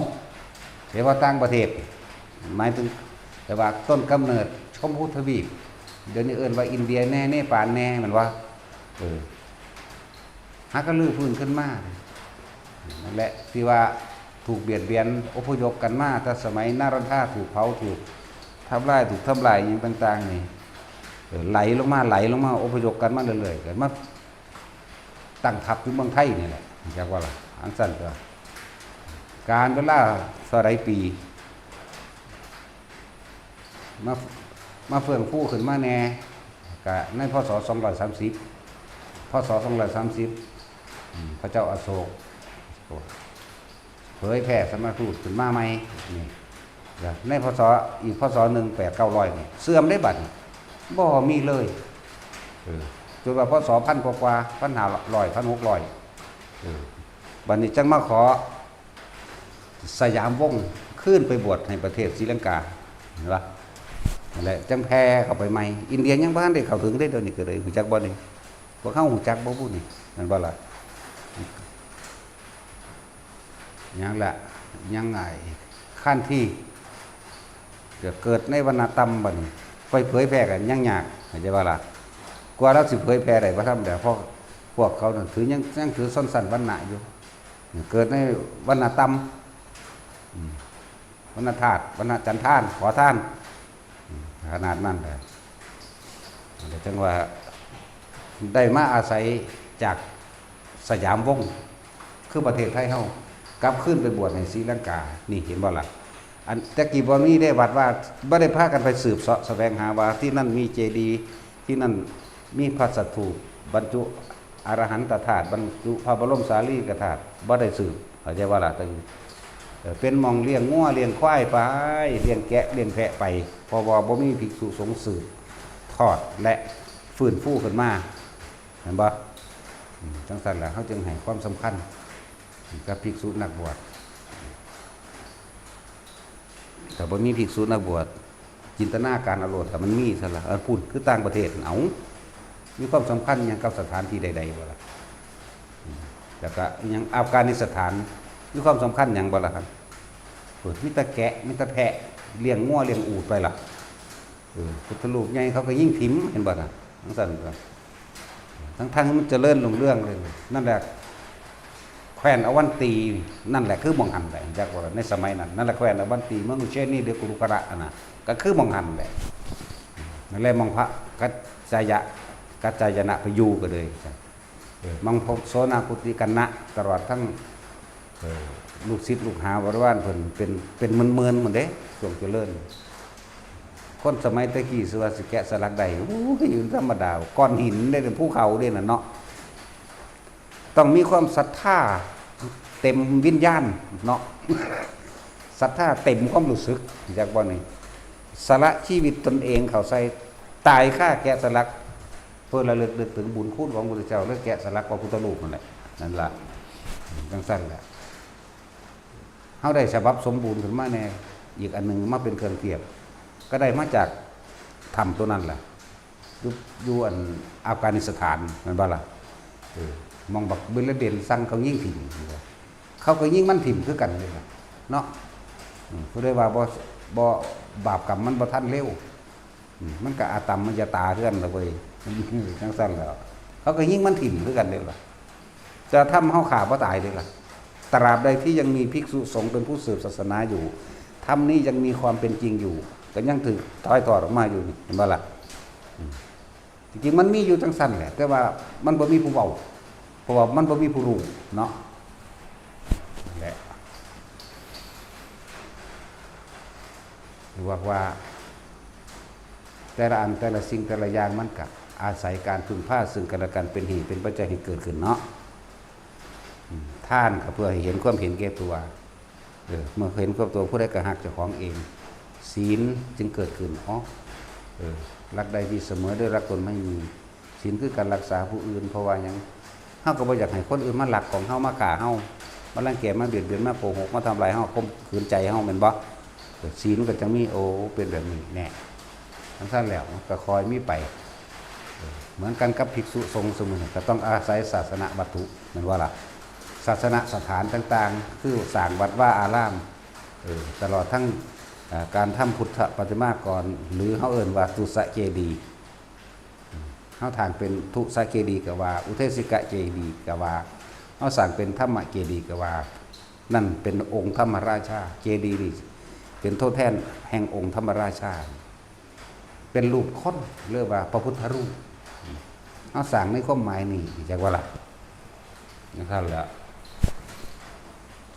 S1: แต่ว่าต่างประเทศหมายถึงแต่ว่าต้นกำเนิดชมพูทวีปเดี๋ยวนี้เอิ้นว่าอินเดียแน่เนปาลแน่มันว่าหาก็ลื้อฟื้นขึ้นมานั่นแหละที่ว่าถูกเบียดเบียนอพยพกันมาแต่สมัยนารันทาถูกเผาถูกทำลายอย่างต่างๆนี่ไหลลงมาอพยพกันมาเรื่อยๆกันมาตั้งทัพอยู่เมืองไทยนี่แหละจากว่าล่ะอันสั้นก็การเวลาสลายปีมาเฟื่องฟูขึ้นมาแน่ก็ในพศ230พศ230พระเจ้าอโศกเผยแผ่สมณทูตขึ้นมาใหม่นี่ในพศอีกพศ1800-900นี่เสื่อมได้บัดบ่มีเลยจนว่าพศ1,000กว่า1,500 1,600บัดนี้จังมาขอสยามวงศ์ขึ้นไปบวชในประเทศศรีลังกาเห็นปะนั่นแหละจังแพ้เข้าไปใหม่อินเดียยังบ้านได้เข้าถึงได้เดี๋ยวนี้ก็เลยหูจักบ่นี่บ่เข้าหูจักบ่พูดนี่นั่นบ่ล่ะยังละยังไงขั้นที่เกิดในวรรณต่ำบัดนี้ไปเผยแพร่กันยังยากเข้าใจบ่ล่ะกว่าเราสิเผยแพร่ได้บ่ทำแต่เพราะพวกเขานั่นถือยังถือส้นสันวรรณะอยู่เกิดในวรรณต่ำวรรณธาตุวรรณจันทานขอท่านขนาดนั้นเลยจังว่าได้มาอาศัยจากสยามวงศ์คือประเทศไทยเฮากลับขึ้นไปบวชในศรีลังกานี่เห็นบ่ล่ะอันตะกี้บ่มีได้วัดว่าบ่ได้พากันไปสืบเสาะแสวงหาว่าที่นั่นมีเจดีย์ที่นั่นมีพระสัตถูปบรรจุอรหันตธาตุบรรจุพระบรมสารีริกธาตุบ่ได้สืบเข้าใจว่าล่ะเป็นมองเลี้ยงงัวเลี้ยงควายไปเลี้ยงแกะเลี้ยงแพะไปพอบ่มีภิกษุสงฆ์สืบทอดและฟื้นฟูขึ้นมาเห็นบ่จังซั่นแหละเขาจึงให้ความสำคัญกับภิกษุนักบวชแต่บ่มีภิกษุนักบวชจินตนาการอารมณ์แต่มันมีซะละพูดคือต่างประเทศเอามีความสำคัญอย่างกับสถานที่ใดๆบ่ล่ะแล้วก็อย่างอัฟกานิสถานมีความสำคัญอย่างบ่ล่ะครับมีแต่แกะมีแต่แพะเลี้ยงงัวเลี้ยงอูฐไปล่ะพุทธรูปใหญ่เขาก็ยิ่งถิ่มเห็นบ่ล่ะทั้งสั่นครับทั้งมันเจริญรุ่งเรื่องเลยนั่นแหละแคว้นอวันตีนั่นแหละคือมองหันแหละจากว่าในสมัยนั้นนั่นแหละแคว้นอวันตีเมืองอุเชนีเดกุรุกระนะก็คือมองหันแหละนั่นแหละมองพระกัจจายนะไปอยู่ก็เลยมองพบโสนากุติกันนะตลอดทั้ง ลูกศิษย์ลูกหาบริวารเพิ่นเป็นเมือนๆหมดเด้ช่วงเจริญคนสมัยตะกี้สิว่าสิแกะสลักได้โอ้ยธรรมดาก้อนหินได้เป็นภูเขาเด้น่ะเนาะต้องมีความศรัทธาเต็มวิญญาณเนาะศรัทธาเต็มความรู้สึกจากบ่นี่สละชีวิตตนเองเขาใส่ตายค่าแกะสลักเพื่อระลึกถึงบุญคุณของพระพุทธเจ้าและแกะสลักพระพุทธรูปนั่นแหละนั่นล่ะจังซั่นแหละเฮาได้ฉบับสมบูรณ์ขึ้นมาแน่อีกอันนึงมาเป็นเครื่องเทียบก็ได้มาจากธรรมตัวนั้นแหละอยู่อันอัฟกานิสถานนั่นบ่ล่ะมองบักบิลเดนสั่งเขายิงถิ่มเขาก็ยิงมันถิ่มคือกันเลยล่ะเนาะผู้ใดว่าบ่บาปกรรมมันบ่ทันเร็วมันก็อาตมมันจะตาคือกันล่ะเว้ยจังซั่นแล้วเขาก็ยิงมันถิ่มคือกันเลยล่ะจะทำเฮาขาบ่ตายเลยล่ะตราบใดที่ยังมีภิกษุสงฆ์เป็นผู้สืบศาสนาอยู่ธรรมนี้ยังมีความเป็นจริงอยู่ก็ยังถือถอยทอดออกมาอยู่นี่เห็นบ่ล่ะจริงๆมันมีอยู่จังซั่นแหละแต่ว่ามันบ่มีผู้เว้าเพราะว่ามันบ่มีผู้รู้เนาะแหละหรือว่าแต่ละอันแต่ละสิ่งแต่ละอย่างมันก็อาศัยการพึ่งพาซึ่งกันและกันเป็นเหตุเป็นปัจจัยให้เกิดขึ้นเนาะท่านก็เพื่อให้เห็นความเห็นแก่ตัวเมื่อเห็นความตัวผู้ใดก็หักเจ้าของเองศีลจึงเกิดขึ้นรักใดดีเสมอด้วยรักตนไม่มีศีลคือการรักษาผู้อื่นเพราะว่ายังเฮาก็บ่อยากให้คนอื่นมาหลักของเฮามาฆ่าเฮามารังแกมาเบียดเบียนมาโกหกมาทำลายเฮาข่มขืนใจเฮาแม่นบ่ศีลก็จะมีเป็นแบบนี้แน่ทั้งนั้นแล้วก็คอยมีไปเหมือนกันกับภิกษุสงฆ์เสมอก็ต้องอาศัยศาสนวัตถุแม่นว่าล่ะศาสนสถานต่างๆคือสร้างวัดว่าอารามตลอดทั้งการทำพุทธปฏิมากรหรือเขาเอ่นว่าทุสเจดีย์เขาทางเป็นทุสเจดีย์ก็ว่าอุเทศิกะเจดีย์ก็ว่าเขาสั่งเป็นธรรมเจดีย์ก็ว่านั่นเป็นองค์ธรรมราชาเจดีย์เป็นโทษแทนแห่งองค์ธรรมราชาเป็นรูปค้นเรียกว่าพระพุทธรูปเขาสั่งในความหมายนี่จากว่าล่ะนะครับแล้ว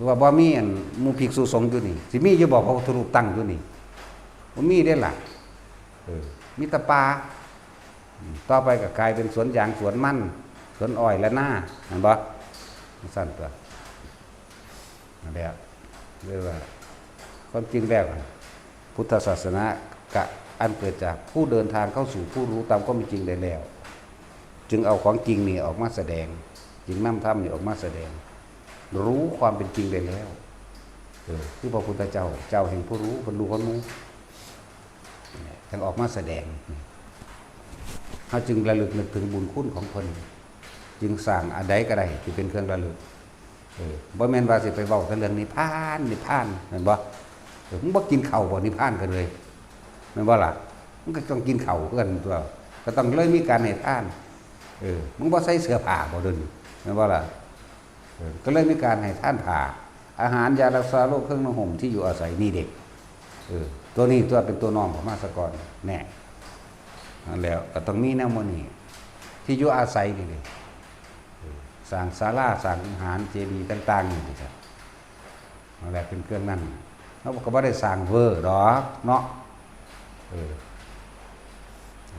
S1: ว่าบ่มีอันหมู่ภิกษุสงฆ์อยู่นี่สิมีอยู่บ่พระพุทธรูปตั้งอยู่นี่บ่มีได้ล่ะมีแต่ป่าต่อไปก็กลายเป็นสวนยางสวนมันสวนอ้อยและหน้าเห็นบ่สั่นตัวนั่นแหละเรียกว่าความจริงแล้วพุทธศาสนากะอันเกิดจากผู้เดินทางเข้าสู่ผู้รู้ตามความเป็นจริงได้แล้วจึงเอาของจริงนี่ออกมาแสดงจึงนำธรรมนี่ออกมาแสดงรู้ความเป็นจริงได้แล้วคือพระพุทธเจ้าแห่งผู้รู้คนรู้คนรู้จึงออกมาแสดงเขาจึงระลึกนึกถึงบุญคุณของคนจึงสร้างอันใดก็ได้ที่เป็นเครื่องระลึกบ่แม่นว่าสิไปเว้าแต่เรื่องนิพพานแม่นบ่มึงบ่กินข้าวบ่นิพพานกันเลยแม่นบ่ล่ะมึงก็ต้องกินข้าวกันตัวก็ต้องเลยมีการให้ทานมึงบ่ใส่เสื้อผ้าบ่เดินแม่นบ่ล่ะก็เลยมีการให้ท่านผ่าอาหารยารักษาโรคเครื่องนุ่งห่มที่อยู่อาศัยนี่เด็กตัวนี้ตัวเป็นตัวน้องของมาสกรแน่แล้วก็ต้องมีแนวโมนี่ที่อยู่อาศัยนี่เลยสร้างศาลาสร้างอาหารเจดีย์ต่างๆนี่จ้ะนั่นแหละเป็นเครื่องนั่นเราก็ไม่ได้สร้างเวอร์ดอกเนาะ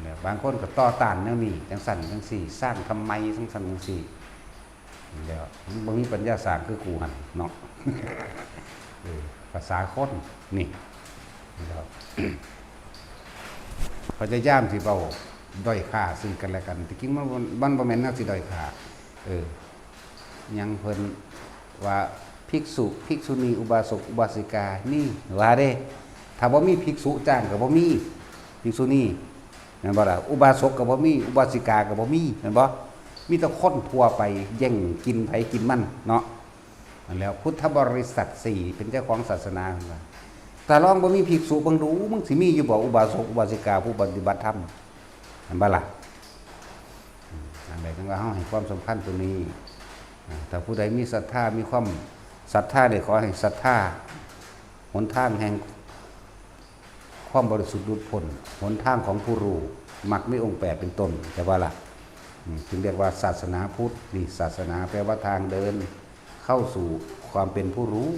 S1: เนี่ยบางคนก็ต่อต้านแนวนี้จังสั่นจังสี่สร้างทำไมจังสั่นจังสี่เดี๋ยวบางทีปัญญาสร้างคือกูหันเนาะภาษาคนนี่เขาจะย่ามสิเบาด้อยค่าซึ่งกันและกันที่จริงมันบ่แม่นนักสิด้อยค่ายังเพิ่นว่าภิกษุภิกษุณีอุบาสกอุบาสิกานี่ว่าเด้ถ้าบ่มีภิกษุจ้างก็บ่มีภิกษุณีแม่นบ่ล่ะอุบาสกก็บ่มีอุบาสิกาก็บ่มีแม่นบ่มีแต่คนทั่วไปแย่งกินไผกินมันเนาะนั่นแล้วพุทธบริษัท4เป็นเจ้าของศาสนาแต่ลองบ่มีภิกษุบังรู้มึงสิมีอยู่บ่อุบาสกอุบาสิกาผู้ปฏิบัติธรรมอันบ่ล่ะอันใดทั้งว่าเฮาให้ความสำคัญตัวนี้ถ้าผู้ใดมีศรัทธามีความศรัทธาได้ขอให้ศรัทธาหนทางแห่งความบริสุทธิ์หลุดพ้นหนทางของผู้รู้มรรคมีองค์8เป็นต้นแต่ว่าล่ะจึงเรียกว่าศาสนาพุทธนี่ศาสนาแปลว่าทางเดินเข้าสู่ค ความเป็นผู้รู้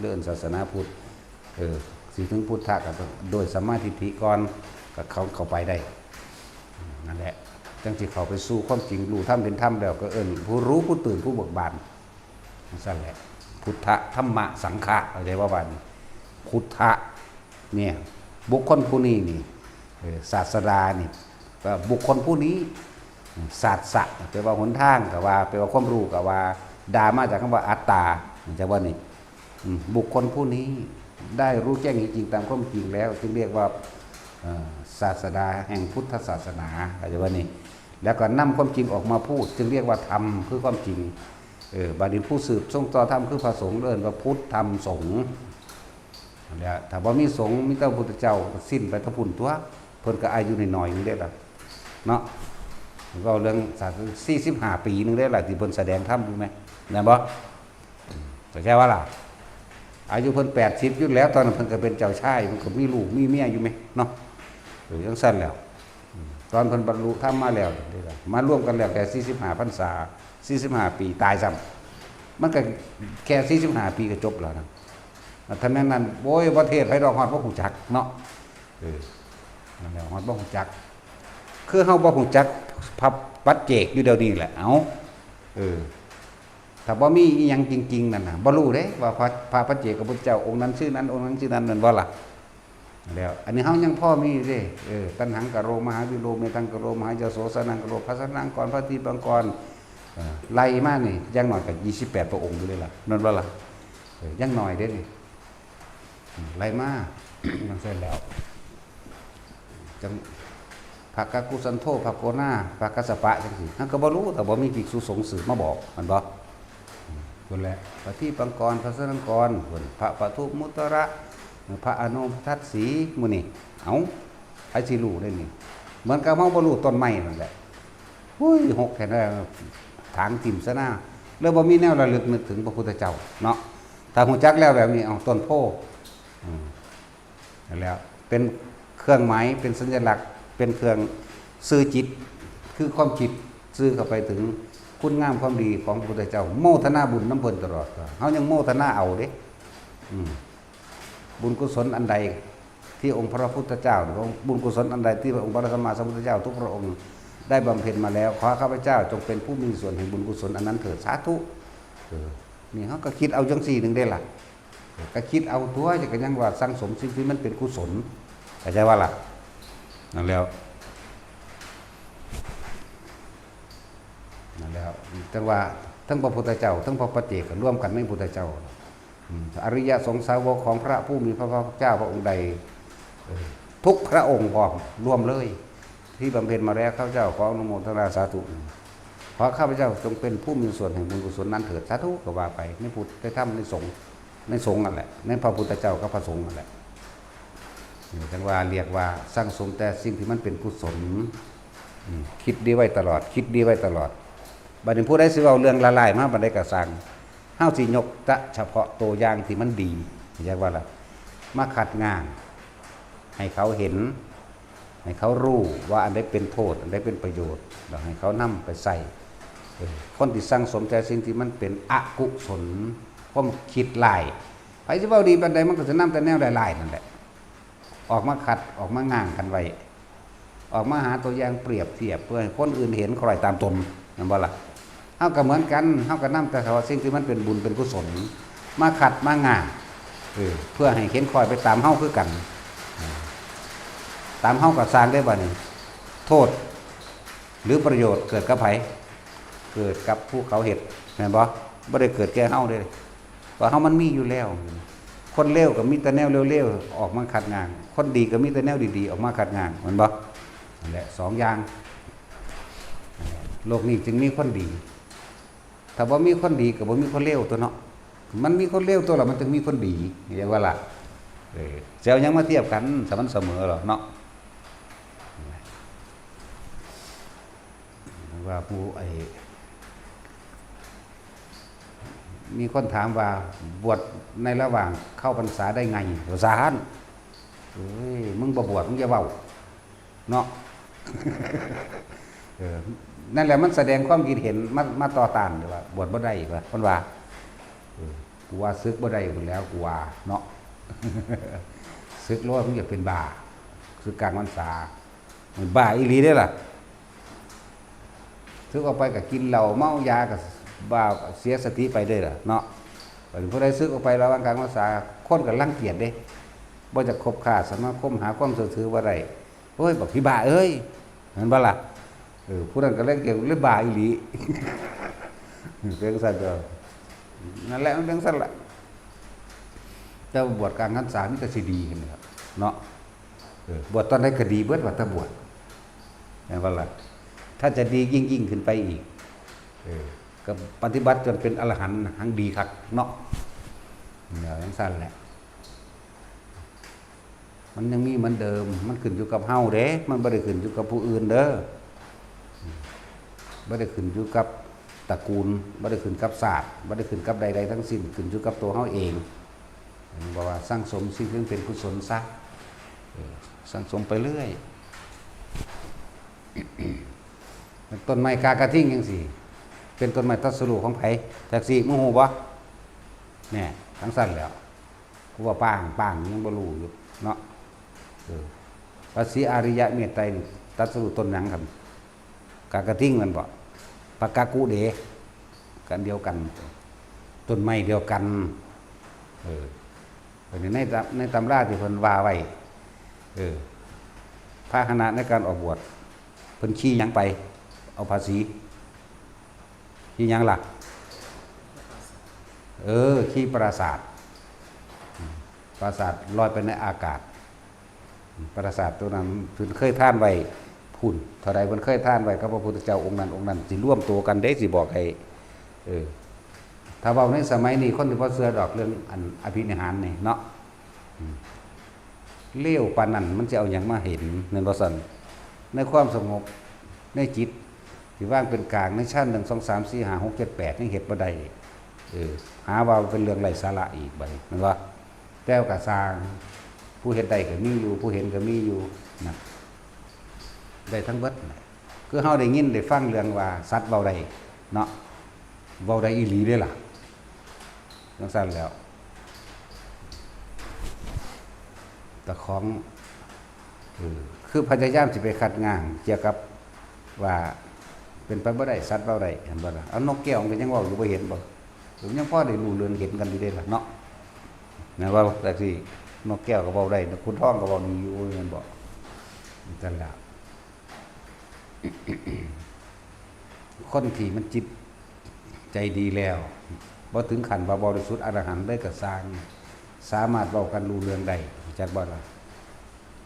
S1: เรื่องศาสนาพุทธสิถึงพุทธะกับโดยสัมมาทิฏฐิก่อนก็เข้าไปได้นั่นแหละจังที่เขาไปสู่ความจริงรู้ธรรมเป็นธรรมแล้วก็ผู้รู้ผู้ตื่นผู้เบิกบานนั่นแหละพุทธะธรรมะสังฆะอะไรว่าวันพุทธะเนี่ยบุคคลผู้นี้นี่ศาสดานี่บุคคลผู้นี้ศาสสะแปลว่าหนทางกับว่าแปลว่าความรู้กับว่าดามาจากคำว่าอัตตาจะว่านี่บุคคลผู้นี้ได้รู้แจ้งจริงตามความจริงแล้วจึงเรียกว่าศาสดาแห่งพุทธศาสนาอะไรว่านี่แล้วก็นำความจริงออกมาพูดจึงเรียกว่าธรรมคือความจริงบาลีผู้สืบทรงต่อธรรมคือพระสงฆ์เอิ้นว่าพุทธธรรมสงฆ์แล้วถ้าว่ามีสงฆ์มีแต่พระพุทธเจ้าสิ้นไปทั้งพุ่นตัวเพิ่นก็อายุน้อยๆนึงได้ล่ะเนาะก็เรื่อง45 ปีนึงได้ล่ะที่เพิ่นแสดงธรรมอยู่มั้ยแม่นบ่เข้าใจว่าล่ะอายุเพิ่น80อยู่แล้วตอนนั้นเพิ่นก็เป็นเจ้าชายมันก็มีลูกมีเมียอยู่มั้ยเนาะจังซั่นแล้วตอนเพิ่นบรรลุธรรมมาแล้วมาร่วมกันแล้วแค่45 พรรษา45 ปีตายซ้ำมันก็แค่45 ปีก็จบแล้วนะท่านนั้นโอ้ยประเทศไผดอกฮอดบ่ฮู้จักเนาะนั่นแหละฮอดบ่ฮู้จักคือเฮาบ่ฮู้จักพระปัจเจกอยู่เดี๋ยวนี้แหละเอาถ้าบ่มีอีหยังจริงๆนั่นน่ะบ่รู้เด้ว่าพระปัจเจกพระพุทธเจ้าองค์นั้นชื่อนั้นองค์นั้นชื่อนั้นนั่นบ่ล่ะแล้วอันนี้เฮายังพ่อมีเด้ตัณหังกะโรมหาวิโรเมตังกะโรมหายโสสนังกะโรภัสสนังกรพระทีปังกรไล่มานี่ยังน้อยก็28 พระองค์อยู่เลยล่ะนั่นบ่ล่ะยังน้อยเด้นี่ไล่มามันเสร็จแล้วจังภะกะกุสันโธภะโกนาภะกัสสปะจังซี่เฮาก็บ่รู้แต่บ่มีภิกษุสงฆ์สืบมาบอกมันบ่พุ่นแหละพระทีปังกรพระสนังกรพุ่นพระปทุมุตระพระอนุทัสสีหมู่นี่เอาไผสิรู้ได้นี่เหมือนกับเฮาบ่รู้ต้นไม้นั่นแหละหุ้ยหกแค่นั้นถางทิ่มซะหน้าแล้วบ่มีแนวระลึกนึกถึงพระพุทธเจ้าเนาะถ้าฮู้จักแล้วแบบนี้เอาต้นโพนั่นแล้วเป็นเครื่องหมายเป็นสัญลักษณ์เป็นเครื่องสื่อจิตคือความคิดสื่อเข้าไปถึงคุณงามความดีของพระพุทธเจ้าโมทนาบุญน้ำเพิ่นตลอดเฮายังโมทนาเอาเด้บุญกุศลอันใดที่องค์พระพุทธเจ้าหรือบุญกุศลอันใดที่องค์พระสัมมาสัมพุทธเจ้าทุกพระองค์ได้บำเพ็ญมาแล้วขอข้าพเจ้าจงเป็นผู้มีส่วนแห่งบุญกุศลอันนั้นเถิดสาธุนี่เฮาก็คิดเอาจังซี่นึงได้ล่ะก็คิดเอาตัวจะก็ยังว่าสังสมสิ่งที่มันเป็นกุศลเข้าใจว่าล่ะนั่นแล้วแต่ว่าทั้งพระพุทธเจ้าทั้งพระปัจเจกร่วมกันในพุทธเจ้าอริยสงฆ์สาวกของพระผู้มีพระภาคเจ้าพระองค์ใดทุกพระองค์พร้อมรวมเลยที่บำเพ็ญมาแล้วข้าพเจ้าขออนุโมทนาสาธุขอข้าพเจ้าจงเป็นผู้มีส่วนแห่งบุญกุศลนั้นเถิดสาธุก็ว่าไปในพุทธในธรรมในสงฆ์นั่นแหละในพระพุทธเจ้ากับพระสงฆ์นั่นแหละจังว่าเรียกว่าสร้างสมแต่สิ่งที่มันเป็นกุศลคิดดีไว้ตลอดคิดดีไว้ตลอดบัดนี้ผู้ใดสิเว้าเรื่องละลายมาบัดใดก็สร้างเฮาสิยกแต่เฉพาะตัวอย่างที่มันดีเรียกว่าล่ะมาขัดงานให้เขาเห็นให้เขารู้ว่าอันใดเป็นโทษอันใดเป็นประโยชน์แล้วให้เขานำไปใส่คนที่สร้างสมแต่สิ่งที่มันเป็นอกุศลความคิดลายไผสิเว้าดีปานใดมันก็สินำแต่แนวลายๆนั่นแหละออกมาขัดออกมาง้างกันไว้ออกมาหาตัวอย่างเปรียบเทียบเพื่อให้คนอื่นเห็นคอยตามตนนั่นบ่ล่ะเฮาก็เหมือนกันเฮาก็นำแต่ว่าสิ่งที่มันเป็นบุญเป็นกุศลมาขัดมาง้างเพื่อให้เห็นคอยไปตามเฮาคือกันตามเฮาก็สร้างได้บ่นี่โทษหรือประโยชน์เกิดกับไผเกิดกับผู้เขาเฮ็ดแม่นบ่บ่ได้เกิดแก่เฮาเด้เพราะเฮามันมีอยู่แล้วคนเลวก็มีแต่แนวเลวๆออกมาขัดงานคนดีก็มีแต่แนวดีๆออกมาขัดงานแม่นบ่นั่นแหละ2อย่างโลกนี้จึงมีคนดีถ้าบ่มีคนดีก็บ่มีคนเลวตัวเนาะมันมีคนเลวตัวละมันจึงมีคนดีเรียกว่าล่ะจะเอายังมาเทียบกันสมันเสมอหรอเนาะว่าผู้มีคนถามว่าบวชในระหว่างเข้าพรรษาได้ไงสาหันมึงบ่บวชมึงจะเว้าเนาะ นั่นแหละมันแสดงความคิดเห็นมาต่อต้านว่าบวชบ่ได้ว่าเพิ่นว่า กูว่าซึกบ่ได้หมดแล้วกูว่าเนาะ ซึกร้อยมันจะเป็นบ้าซึกกลางพรรษามันบ้าอีหลีได้ล่ะซึกออกไปก็กินเหล้าเมายาก็บ้าเสียสติไปได้ล่ะเนาะผู้ใดซึกออกไประหว่างกลางพรรษาคนก็รังเกียจเด้บ่จะคบค้าสมาคมหาความซื่อถือบ่ได้โอ้ยบักพี่บ้าเอ้ยเห็นบ่ล่ะผู้นั้นก็เล่นเกี่ยวกับบ้าอีหลี เรื่องสั่นเด้อนั่นแหละมันเรื่องสั่นล่ะแต่บวชกลางพรรษามีแต่สิดีเห็นมั้ยครับเนาะบวชตอนไหนก็ดีเบิดว่าถ้าบวชเห็นบ่ล่ะถ้าจะดียิ่งขึ้นไปอีกก็ปฏิบัติจนเป็นอรหันต์หังดีคักเนาะเนี่ยจังซั่นแหละมันยังมีเหมือนเดิมมันขึ้นอยู่กับเฮาเด้มันบ่ได้ขึ้นอยู่กับผู้อื่นเด้อบ่ได้ขึ้นอยู่กับตระกูลบ่ได้ขึ้นกับศาสตร์บ่ได้ขึ้นกับใดๆทั้งสิ้นขึ้นอยู่กับตัวเฮาเองบอกว่าสร้างสมสิ่งที่เป็นกุศลซะสร้างสมไปเรื่อย ต้นไม้กากระทิ่งจังซี่เป็นต้นไม้ทัศรูของไผจักสิมึงฮู้บ่เนี่ยทั้งสั้นแล้วกูว่าป้างยังบ่รู้อยู่เนาะพระศรีอริยะเมตไตรตัดสรุต้นหยังครับกากระทิ่งมันบ่ปากกากูเดกันเดียวกันต้นไม้เดียวกันในตำราที่เพิ่นว่าไว้พาหนะในการออกบวชเพิ่นชี้หยังไปเอาภาษีชี้หยังล่ะขี้ปราสาทปราสาทลอยไปในอากาศปราสาทตัวนั้นเพิ่นเคยท่านไว้พุ่นเท่าใดเพิ่นเคยท่านไว้กับพระพุทธเจ้าองค์นั้นสิร่วมตัวกันเด้สิบอกให้ถ้าเว้าในสมัยนี้คนที่บ่เชื่อดอกเรื่องอันอภินิหารนี่เนาะเลวปานนั้นมันจะเอาหยังมาเห็นแม่นบ่ซั่นในความสงบในจิตที่ว่างเป็นกลางในชั้น1 2 3 4 5 6 7 8ยังเฮ็ดบ่ได้หาว่าเป็นเรื่องไร้สาระอีกบัดนี้แม่นบ่แต่ก็สร้างผู้เฮ็ดได้ก็มีอยู่ผู้เห็นก็มีอยู่นะได้ทั้งเบิดคือเฮาได้ยินได้ฟังเรื่องว่าสัตว์เว้าได้เนาะเว้าได้อีหลีเด้ล่ะจังซั่นแล้วแต่ของคือพยายามสิไปคัดง้างเกี่ยวกับว่าเป็นไปบ่ได้สัตว์เว้าได้เห็นบ่ล่ะเอานกแก้วมันก็ยังเว้าอยู่บ่เห็นบ่ผมยังพอได้รู้เรื่องเห็นกันอยู่เด้ล่ะเนาะนะว่าแต่ที่นกแก้วก็เว้าได้นกขุนทองก็เว้าดีอยู่แม่นบ่จังล่ะ คนที่มันจิตใจดีแล้วบ่ถึงขั้นว่าบริสุทธิ์อรหันต์ได้ก็สร้างสามารถเว้ากันรู้เรื่องได้จักบ่ล่ะ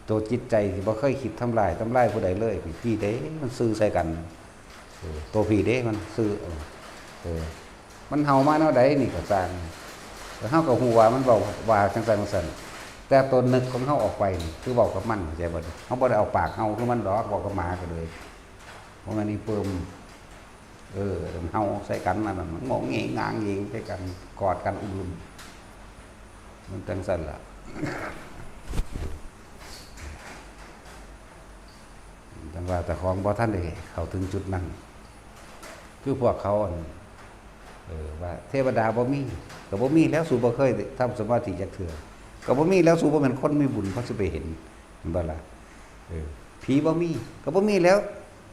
S1: ตัวจิตใจที่บ่เคยคิดทำลายผู้ใดเลยพี่เด้มันซื่อใส่กันตัวพี่เด้มันซื่อมันเฮามาแนวใดนี่ก็สร้างแต่เฮาก็ฮู้ว่ามันเว้าว่าจังซั่นจังซั่นแต่ตัวนึกของเฮาออกไปนี่คือเว้ากับมันเข้าใจบ่เฮาบ่ได้เอาปากเฮาคือมันดอกเว้ากับหมาก็เลยบ่แม่นอีเปิ่มเฮาใส่กันนั่นน่ะมันงงเงงงางเงงใส่กันกอดกันอุ่นมันจังซั่นล่ะ แต่ว่าแต่ของบ่ทันได้เข้าถึงจุดนั้นคือพวกเขาว่าเทวดาบ่มีก็บ่มีแล้วสู่บ่เคยทำสมาธิจักเทื่อก็บ่มีแล้วสู่บ่แม่นคนมีบุญเขาสิไปเห็นเห็นบ่ล่ะผีบ่มีก็บ่มีแล้ว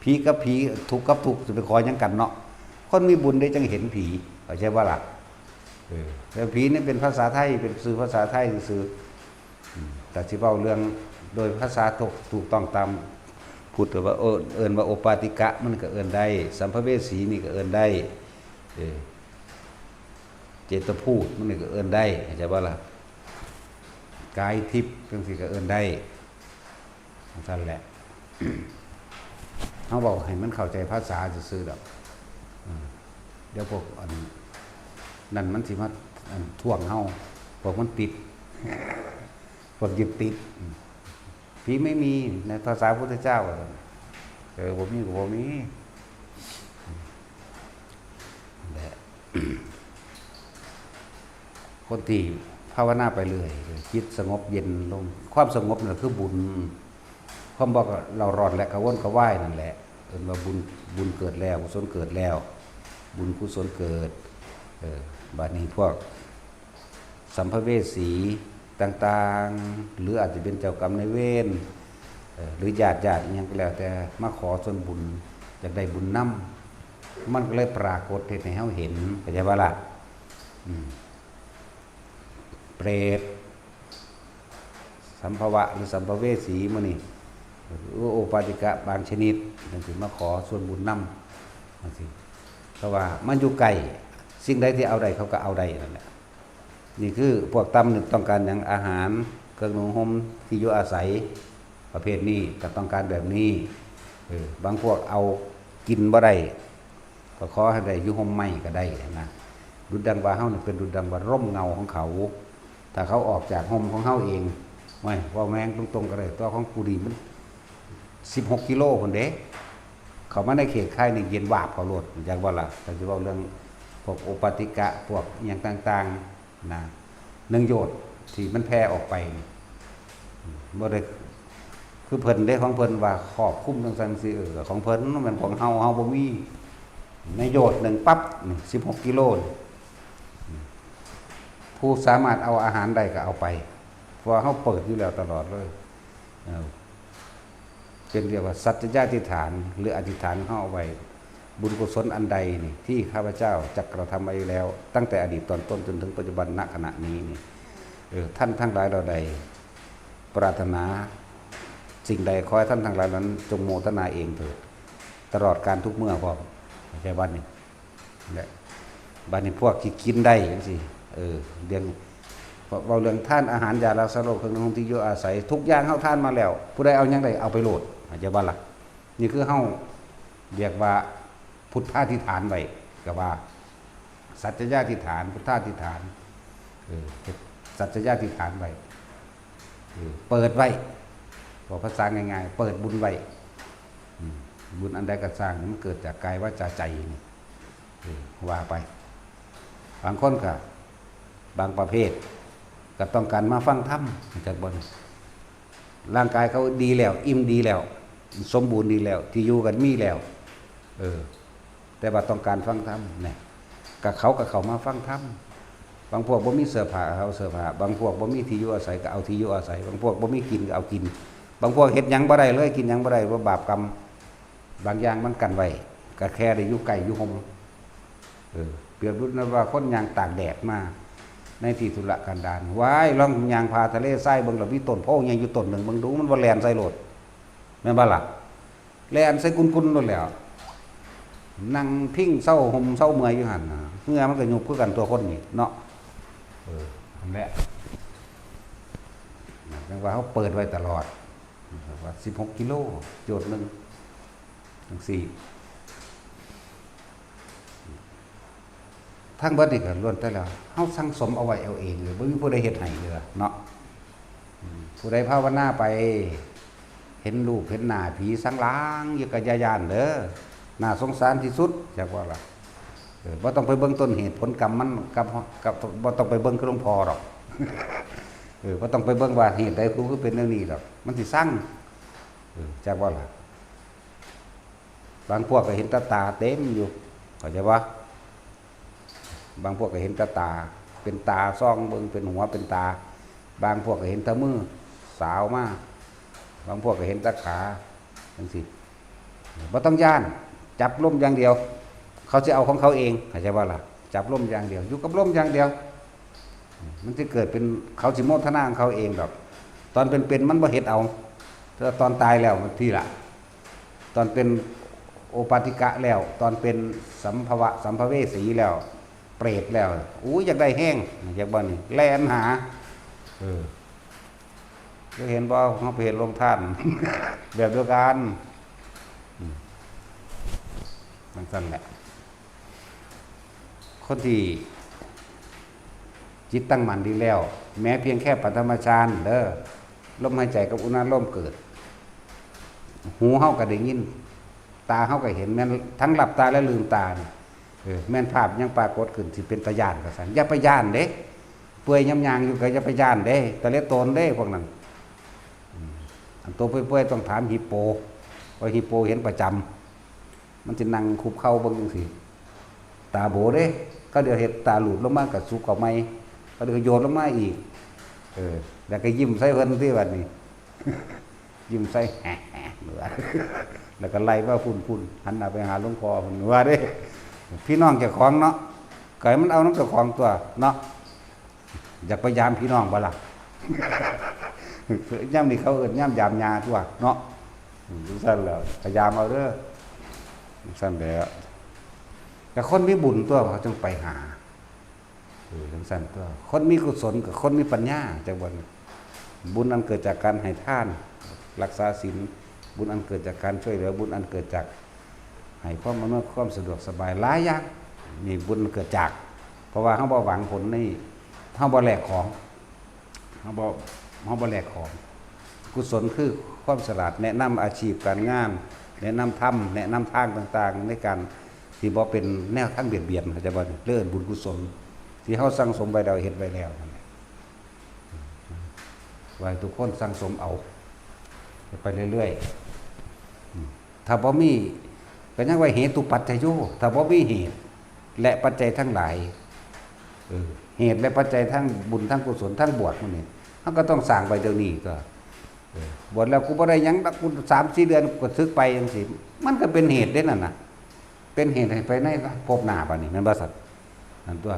S1: ผีกับผีทุกข์กับทุกข์สิไปขอหยังกันเนาะคนมีบุญได้จังเห็นผีเข้าใจบ่ล่ะแต่ผีนี่เป็นภาษาไทยเป็นสื่อภาษาไทยซื่อแต่สิเว้าเรื่องโดยภาษาถูกต้องตามพูดว่าเอิ้นว่าโอปาติกะมันก็เอิ้นได้สัมภเวสีนี่ก็เอิ้นได้เจตพูดมันนี่ก็เอิ้นได้เข้าใจบ่ล่ะกายทิพย์จังซี่ก็เอิ้นได้นั่นแหละ เฮาบอกให้มันเข้าใจภาษาซื่อๆดอกเดี๋ยวพวกนั่นมันสิมาท่วงเฮาพวกมันติดพวกยึดติดผีไม่มีในภาษาพุทธเจ้าบ่มีก็บ่มีแหละคนที่ภาวนาไปเรื่อยจิตสงบเย็นลงความสงบนั่นคือบุญความบอกเรารอดและกระวนกระว่ายนั่นแหละเอิ้นว่าบุญเกิดแล้วกุศลเกิดแล้วบุญกุศลเกิดบัดนี้พวก สัมภเวสีต่างๆหรืออาจจะเป็นเจ้ากรรมนายเวรหรือญาติอิหยังก็แล้วแต่มาขอส่วนบุญอยากได้บุญนำมันก็เลยปรากฏให้เฮาเห็นเข้าใจบ่ล่ะเปรตสัมภวะหรือสัมภเวสีมื้อนี้โอปาติกะบางชนิดจังซี่มาขอส่วนบุญนำจังซี่เพราะว่ามันอยู่ไกลสิ่งใดที่เอาได้เขาก็เอาได้นั่นแหละนี่คือพวกตำนึกต้องการอย่างอาหารเครื่องนุ่งห่มที่อยู่อาศัยประเภทนี้ก็ต้องการแบบนี้บางพวกเอากินบ่ได้ก็ขอให้ได้อยู่ห่มไม้ก็ได้นะดุจดังว่าเฮานี่เป็นดุจดังว่าร่มเงาของเขาถ้าเขาออกจากห่มของเฮาเองไม่ว่าแมงตรงๆก็ได้ตัวของกูดีมัน16กิโลพุ่นเด้เขามาในเขตค่ายนี่เย็นวาบเขาโลดอย่างว่าล่ะแต่สิเว้าเรื่องพวกโอปาติกะพวกอย่างต่างๆนะ1โยชน์ที่มันแผ่ออกไปบ่ได้คือเพิ่นได้ของเพิ่นว่าครอบคลุมจังซั่นสิของเพิ่นมันของเฮาบ่มีในโยชน์หนึ่งปั๊บ16กิโลผู้สามารถเอาอาหารได้ก็เอาไปเพราะเฮาเปิดอยู่แล้วตลอดเลยเป็นเรียกว่าสัจจะอธิษฐานหรืออธิษฐานเฮาเอาไว้บุญกุศลอันใดนี่ที่ข้าพเจ้าจักกระทำไว้แล้วตั้งแต่อดีตตอนต้นจนถึงปัจจุบันณขณะนี้นี่ท่านทั้งหลายเราใดปรารถนาสิ่งใดขอให้ท่านทั้งหลายนั้นจงโมทนาเองเถิดตลอดการทุกเมื่อพร้อมแค่วันนี้แหละบัดนี้พวกที่กินได้จังซี่เรื่องเว้าเรื่องท่านอาหารยารักษาโรคเครื่องนุ่งห่มที่อยู่อาศัยทุกอย่างเฮาทานมาแล้วผู้ใดเอาหยังได้เอาไปโลดเข้าใจบ่ล่ะนี่คือเฮาเรียกว่าพุทธาธิษฐานไว้ก็ว่าสัจจะอธิษฐานพุทธาธิษฐานสัจจะอธิษฐานไว้เปิดไว้บอกภาษาง่ายๆเปิดบุญไว้บุญอันใดก็สร้างมันเกิดจากกายวาจาใจนี่ว่าไปบางคนก็บางประเภทก็ต้องการมาฟังธรรมจากบนร่างกายเขาดีแล้วอิ่มดีแล้วสมบูรณ์ดีแล้วที่อยู่กันมีแล้วแต่ว่าต้องการฟังธรรมเนี่ยกับเขามาฟังธรรมบางพวกบ่มีเสื้อผ้าเอาเสื้อผ้าบางพวกบ่มีที่อยู่อาศัยก็เอาที่อยู่อาศัยบางพวกบ่มีกินก็เอากินบางพวกเฮ็ดหยังบ่ได้เลยกินหยังบ่ได้เพราะบาปกรรมบางอย่างมันกันไว้ก็แค่ได้อยู่ไกลอยู่ห่มเปรียบดุจว่าคนยางตากแดดมาในที่ธุระกันดารว้ายลองยางพาทะเลทรายเบิ่งแล้วมีต้นโพยังอยู่ต้นหนึ่งเบิ่งดูมันบ่แล่นใส่โลดแม่นบ่ล่ะแล่นใส่กุนๆโลดแล้วนั่งพิงเศร้าห่มเศร้าเมื่อยอยู่หั่นน่ะเหงื่อมันก็ยุบคือกันตัวคนนี่เนาะนั่นแหละจังว่าเขาเปิดไว้ตลอดว่า16กิโลโยชน์นึงจังซี่ทั้งเบิดนี่ก็ล้วนแต่แล้วเฮาสั่งสมเอาไว้เอาเองเลยบ่มีผู้ใดเฮ็ดให้เลยเนาะผู้ใดภาวนาไปเห็นรูปเห็นหน้าผีสังลางอยู่กับย่านเด้อน่าสงสารที่สุดจักว่าล่ะบ่ต้องไปเบิ่งต้นเหตุผลกรรมมันกับบ่ต้องไปเบิ่งคือหลวงพ่อหรอกบ่ต้องไปเบิ่งว่าเหตุใดคือเป็นเรื่องนี้หรอกมันสิสั่งจักว่าล่ะบางพวกก็เห็นตาเต็มอยู่เข้าใจบ่บางพวกก็เห็นตาเป็นตาซ่องเบิ่งเป็นหัวเป็นตาบางพวกก็เห็นแต่มือสาวมากบางพวกก็เห็นแต่ขาจังซี่บ่ต้องย่านจับล่มอย่างเดียวเขาจะเอาของเขาเองเข้าใจว่าล่ะจับล่มอย่างเดียวอยู่กับล่มอย่างเดียวมันจะเกิดเป็นเขาสิโมทนาของเขาเองดอกตอนเป็นมันบ่เฮ็ดเอาแต่ตอนตายแล้วมันที่ละตอนเป็นโอปาติกะแล้วตอนเป็นสัมภเวสีแล้วเปรตแล้วอยากได้แห้งอยากบ่นี่แล่นหาก็เห็นบ่เฮาไปเฮ็ดโรงทาน แบบเดียวกันมันสั่นแหละคนที่จิตตั้งมั่นดีแล้วแม้เพียงแค่ปฐมฌานเด้อลมหายใจกับอุณาโลมเกิดหูเฮาก็ได้ยินตาเฮาก็เห็นแม่นทั้งหลับตาและลืมตาแม่นภาพยังปรากฏขึ้นสิเป็นตาย่านก็ซั่นอย่าไปย่านเด้เปื่อยยำยางอยู่ก็อย่าไปย่านเด้ตะเลตนเด้พวกนั้นอันตัวเปื่อยๆต้องถามฮิปโปว่าฮิปโปเห็นประจำมันสินั่งคุบเข้าเบิ่งจังซี่ตาโบเด้ก็เดี๋ยวเฮ็ดตาหลุดลงมาก็สุกเอาใหม่ เขาก็โยนลงมาอีกแล้วก็ยิ้มใส่เพิ่นที่บัดนี้ ยิ้มใส่แหะเหนือแล้วก็ไล่ว่าพุ่นหันหน้าไปหาหลวงพ่อเพิ่นว่าเด้พี่น้องเจ้าของเนาะก็ให้มันเอาน้ำเจ้าของตัวเนาะอยากพยายามพี่น้องบ่ล่ะ ย่ำนี่เขาเอิ้นย่ำยามยาตัวเนาะสั่นแล้วพยายามเอาเด้อสั่นแล้วแต่คนมีบุญตัวเขาจึงไปหาจังสั่นตัวคนมีกุศลกับคนมีปัญญาจังบ่บุญอันเกิดจากการให้ทานรักษาศีลบุญอันเกิดจากการช่วยเหลือบุญอันเกิดจากให้ความอำนวยความสะดวกสบายหลายอย่างนี่บุญเกิดจากเพราะว่าเฮาบ่หวังผลนี่เฮาบ่แลกของเฮาบ่แลกของกุศลคือความฉลาดแนะนำอาชีพการงานแนะนำธรรมแนะนำทางต่างๆในการที่บ่เป็นแนวทางเบียดเบียนเข้าใจบ่เรื่องบุญกุศลที่เฮาสั่งสมไว้แล้วเฮ็ดไว้แล้วนั่นแหละไว้ทุกคนสั่งสมเอาไปเรื่อยๆถ้าบ่มีก็ยังว่าเหตุปัจจัยโยถ้าบ่มีเหตุและปัจจัยทั้งหลายเหตุและปัจจัยทั้งบุญทั้งกุศลทั้งบวชพวกนี้มันก็ต้องสร้างไปเดี๋ยวนี้ก็บวชแล้วกูบ่ได้หยังกู 3-4 เดือนก็ซึกไปจังซี่มันก็เป็นเหตุเด้นั่นน่ะเป็นเหตุให้ไปในภพหน้าบัดนี้แม่นบ่สัตว์นั่นตัว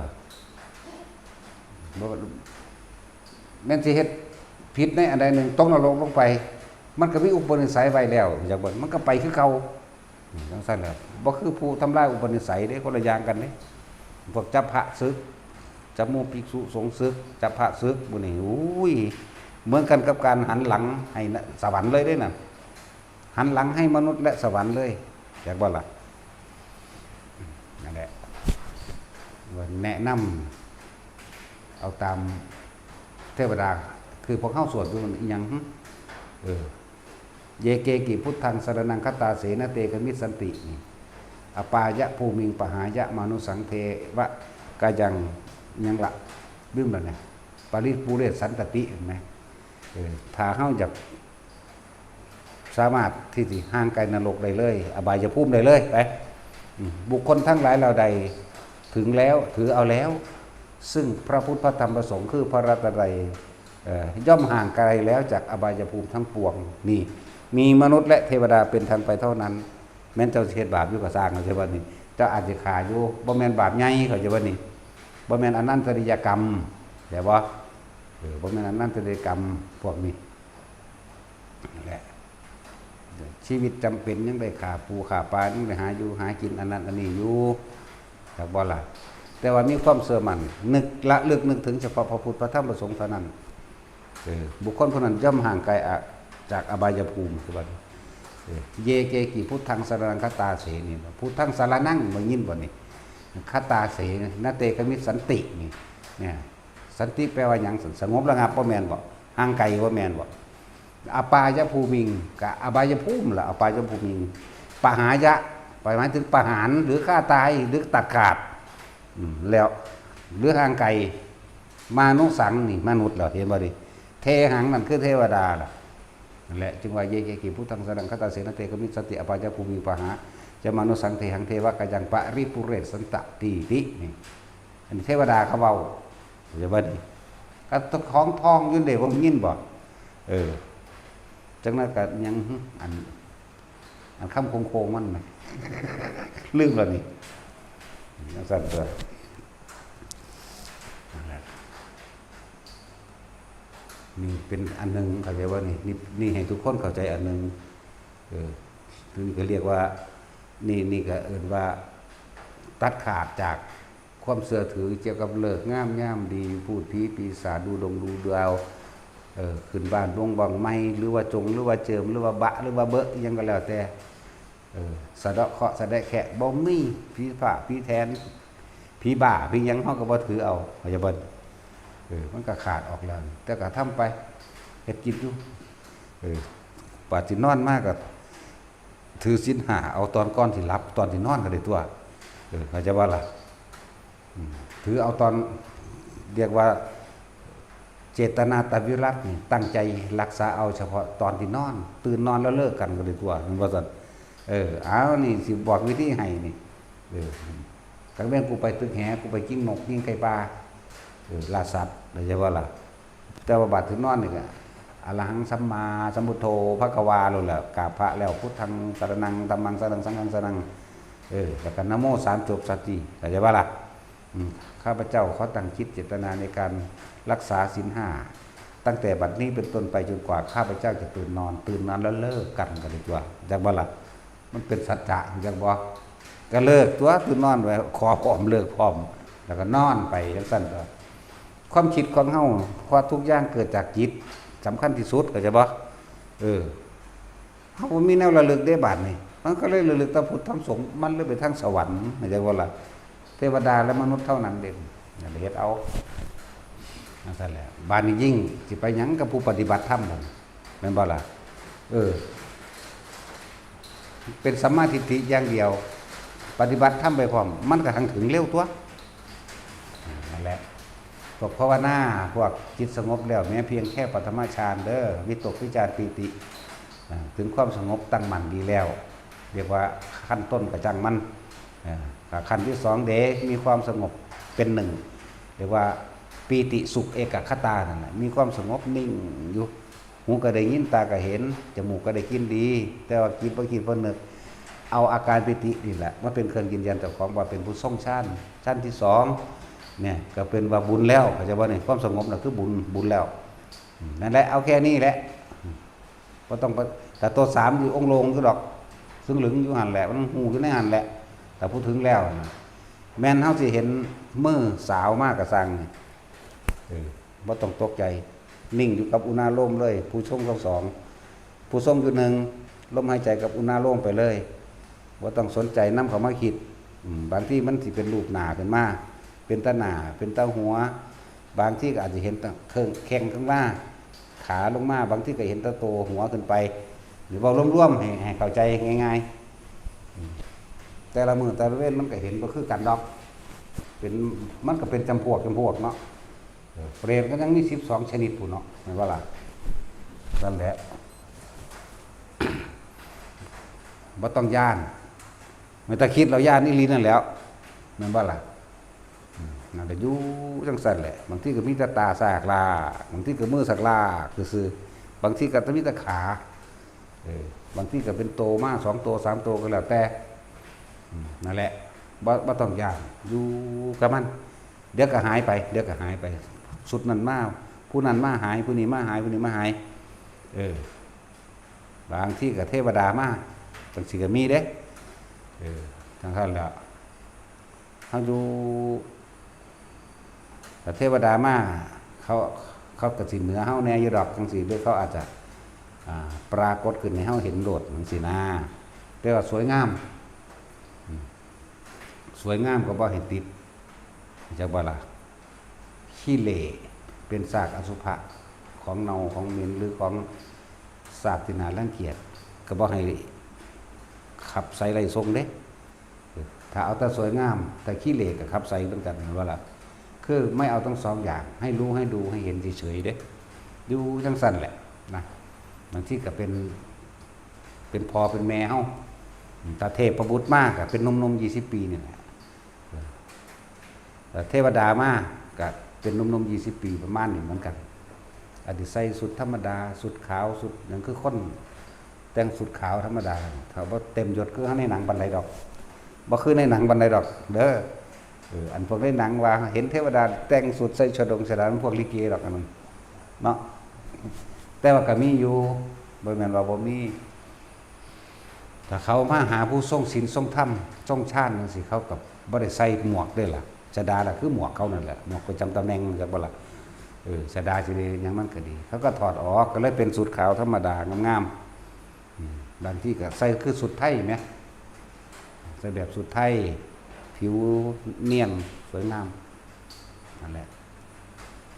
S1: บ่แม่นสิเฮ็ดผิดในอันใดหนึ่งต้องนรกลงไปมันก็มีอุปนิสัยไว้แล้วอย่างบ่มันก็ไปคือเก่าจังซั่นแหละบ่คือผู้ทำลายอุปนิสัยเด้คนละอย่างกันเด้พวกจับพระศึกจับหมู่ภิกษุสงฆ์ศึกจับพระศึกมื้อนี้อุ้ยเหมือนกันกับการหันหลังให้สวรรค์เลยเด้น่ะหันหลังให้มนุษย์และสวรรค์เลยอยากบ่ล่ะนั่นแหละว่าแนะนำเอาตามเทวดาคือพวกเข้าสวดอยู่อีหยังเยเกกิพุทธังสรณังคตาเสนเตกมิสันตินี่อปายะภูมิงปหายะมนุสังเทวะกายังยังละลืมแล้วเนี่ยปริปุเรศสันตติเห็นไหมถ้าเข้าจากสามารถที่สิห่างไกลนรกได้เลยอบายภูมิได้เลยไปบุคคลทั้งหลายเราใดถึงแล้วถือเอาแล้วซึ่งพระพุทธพระธรรมพระสงฆ์คือพระรัตนตรัยย่อมห่างไกลแล้วจากอบายภูมิทั้งปวงนี่มีมนุษย์และเทวดาเป็นทางไปเท่านั้นแม้นเจ้าเฮ็ดบาปอยู่ก็สร้างเขาใช่บ่นี่เจ้าอาจจะขาอยู่บ่แม่นบาปใหญ่เขาใช่บ่นี่บ่แม่นอนันตริยกรรมแต่บ่บ่แม่นอนันตริยกรรมพวกนี้นั่นแหละชีวิตจำเป็นยังได้ขาปูขาปลายังได้หาอยู่หากินอันนั้นอันนี้อยู่แต่บ่ล่ะแต่ว่ามีความเสื่อมั่นนึกละลึกนึกถึงเฉพาะพระพุทธพระธรรมพระสงฆ์เท่านั้นบุคคลผู้นั้นย่อมห่างไกลจากอบายภูมิคือว่าเยเกกิพุทธังสรณังคตาเสนี่พุทธังสรณังบ่ยินบ่นี่คตาเสนเตกมิสันตินี่เนี่ยสันติแปลว่าหยังสงบระงับบ่แม่นบ่ห่างไกลบ่แม่นบ่อปายภูมิงกับอบายภูมิล่ะอปายภูมิงปหายะหมายถึงประหารหรือฆ่าตายหรือตัดขาดแล้วหรือห่างไกลมานุสังนี่มนุษย์เหรอเห็นบ่ดิเทหังนั่นคือเทวดาล่ะนั่นแหละจึงว่าเยเกกิพุทธังสรณังคตาเสนเตกมิสติอปายภูมิปหาจะมนุสังเทหังเทวะกยังปริปุเรศสันตติตินี่อันนี้เทวดาเขาเว้าเห็นบ่ดิก็ของทองอยู่เด้บ่ยินบ่จังนั้นก็ยังอันคำโค้งๆมันน่ะลืมแล้วนี่จังซั่นตัวนี่เป็นอันนึงเข้าใจว่านี่ให้ทุกคนเข้าใจอันนึงนี่ก็เรียกว่านี่ก็เอิ้นว่าตัดขาดจากความเสื่อถือเกี่ยวกับเลิกงามยามดีพูดผีปีศาจดูดงดูดาวขึ้นบ้านดวงบังไม้หรือว่าจงหรือว่าเจิมหรือว่าบะหรือว่าเบอะยังก็แล้วแต่สะเดาะเคาะสะแดะแขะบ่มีผีผ่าผีแทนผีบ้าผียังเฮาก็บ่ถือเอาเข้าใจบ่มันก็ขาดออกแล้วแต่ก็ทำไปเฮ็ดกินอยู่ปาสินอนมากก็ถือศีล5เอาตอนก่อนที่หลับตอนที่นอนก็ได้ตัวเข้าใจบ่ล่ะถือเอาตอนเรียกว่าเจตนาตวิรัตนี่ตั้งใจรักษาเอาเฉพาะตอนที่นอนตื่นนอนแล้วเลิกกันก็ได้ตัวมันว่าซั่นเอานี่สิบอกวิธีให้นี่กลางเว้นกูไปตึกแหกูไปกินนกกินไก่ปลา ล่าสัตว์ได้ใช่ว่าล่ะแต่ว่าบัดถึงนอนนี่ก็อรหังสัมมาสัมพุทโธภควาโลดแหละกราบพระแล้วพุทธังสรณังธัมมังสรณังสังฆังสรณังแล้วก็นะโม3 จบสัตติได้ใช่ว่าล่ะข้าพเจ้าขอตั้งจิตเจตนาในการรักษาศีล5ตั้งแต่บัดนี้เป็นต้นไปจนกว่าข้าพเจ้าจะตื่นนอนแล้วเลิกกันดีกว่าจังบ่ล่ะมันเป็นสัจจะจังบ่ก็เลิกตัวตื่นนอนไว้ขอพร้อมเลิกพร้อมแล้วก็นอนไปจังซั่นก็ความคิดของเฮาเพราะทุกอย่างเกิดจากจิตสำคัญที่สุดก็จะบ่เฮาบ่มีแนวระลึกได้บาดนี่มันก็เลยระลึกแต่พุทธธรรมสงฆ์มันเลยไปทางสวรรค์เข้าใจบ่ล่ะเทวดาและมนุษย์เท่านั้นเด่นอย่าไปเฮ็ดเอานั่นแหละบาดนี้ยิ่งสิไปหยังกับผู้ปฏิบัติธรรมนั่นแม่นบ่ล่ะเป็นสัมมาทิฏฐิอย่างเดียวปฏิบัติธรรมไปพร้อมมันก็ถึงเร็วตัวนั่นแหละพวกภาวนาพวกจิตสงบแล้วแม้เพียงแค่ปฐมฌานเด้อวิตกวิจารปีติถึงความสงบตั้งมั่นดีแล้วเรียกว่าขั้นต้นกระจังมันขั้นที่2เดมีความสงบเป็นหนึ่งเรียกว่าปีติสุขเอกคตานั่นแหละมีความสงบนิ่งอยู่หูก็ได้ยินตาก็เห็นจมูกก็ได้กินดีแต่ว่าคิดบ่คิดบ่นึกเอาอาการปิตินี่แหละมาเป็นเครื่องยืนยันเจ้าของว่าเป็นผู้ทรงชั้นที่2เนี่ยก็เป็นว่าบุญแล้วเข้าใจบ่นี่ความสงบน่ะคือบุญแล้วนั่นแหละเอาแค่นี้แหละบ่ต้องแต่ตัว3อยู่องค์ลงคือดอกซึ่งหลึงอยู่หั่นแหละมันหูอยู่ในหั่นแหละแต่พูดถึงแล้วแม่นเฮาสิเห็นมือสาวมากก็สั่งบ่ต้องตกใจนิ่งอยู่กับอุณาโลมเลยผู้ชมทั้งสองผู้ทรงอยู่1ลมหายใจกับอุณาโลมไปเลยบ่ต้องสนใจนำเข้ามาคิดบางที่มันสิเป็นรูปหน้าขึ้นมาเป็นตาหน้าเป็นตาหัวบางที่ก็อาจจะเห็นแข้งข้างล่างขาลงมาบางที่ก็เห็นตาโตหัวขึ้นไปหรือเว้ารวมๆให้เข้าใจง่ายๆแต่ละมื้อแต่ละเว้นมันก็เห็นบ่คือกันดอกเป็นมันก็เป็นจำพวกเนาะเปรตก็ยังมี12ชนิดพุ่นเนาะแม่นบ่ล่ะนั่นแหละบ่ต้องย่านไม่ต้องคิดเราย่านอีหลีนั่นแล้วแม่นบ่ล่ะนั่นก็อยู่จังซั่นแหละบางทีก็มีแต่ตาสากลาบางทีก็มือสากลาซื่อบางทีก็มีแต่ขาบางทีก็เป็นโตมา2 โต 3 โตก็แล้วแต่นั่นแหละบ่ต้องย่านอยู่กับมันเดี๋ยวก็หายไปสุดนั้นมาผู้นั้นมาหายผู้นี้มาหายผู้นี้มาหายบางที่ก็เทวดามาจังสิก็มีเด้ทั้งท่านแล้วเฮาอยู่แต่เทวดามาเขาก็สิเหนือเฮาแน่อยู่ดอกจังซี่ด้วยเขาอาจจะปรากฏขึ้นให้เฮาเห็นโดดจังซี่นะแต่ว่าสวยงามก็บ่ให้ติดจักบ่ล่ะขี้เหร่เป็นซากอสุภะของเน่าของเหม็นหรือของซากที่น่ารังเกียจก็บ่ให้ขับใส่ไล่ทรงเด้ถ้าเอาแต่สวยงามแต่ขี้เหร่ก็ขับใส่เหมือนกันว่าล่ะคือไม่เอาทั้ง2อย่างให้รู้ให้ดูให้เห็นเฉยๆเด้ดูจังซั่นแหละนะบางทีก็เป็นพ่อเป็นแม่เฮาตาเทพบุตรมากก็เป็นนม20 ปีนี่แหละเทวดามาก็เป็นนม20 ปีประมาณนี้เหมือนกันอาจจะใส่สุดธรรมดาสุดขาวสุดอย่างคือคนแต่งสุดขาวธรรมดาถ้าบ่เต็มยศคือในหนังปานใดดอกบ่คือในหนังปานใดดอกเด้ออันพวกในหนังว่าเห็นเทวดาแต่งสุดใส่ชดงชดาพวกลิเกดอกอันนั้นเนาะแต่ว่าก็มีอยู่บ่แม่นว่าบ่มีถ้าเขามาหาผู้ทรงศีลทรงธรรมทรงฌานจังซี่เขาก็บ่ได้ใส่หมวกเด้อล่ะชดาล่ะคือหมวกเขานั่นแหละหมวกประจำตำแหน่งจักบ่ล่ะชดาสิได้หยังมันก็ดีเขาก็ถอดออกก็เลยเป็นสุดขาวธรรมดางามๆบางที่ก็ใส่คือสุดไทยแหมใส่แบบสุดไทยผิวเนียนสวยงามนั่นแหละ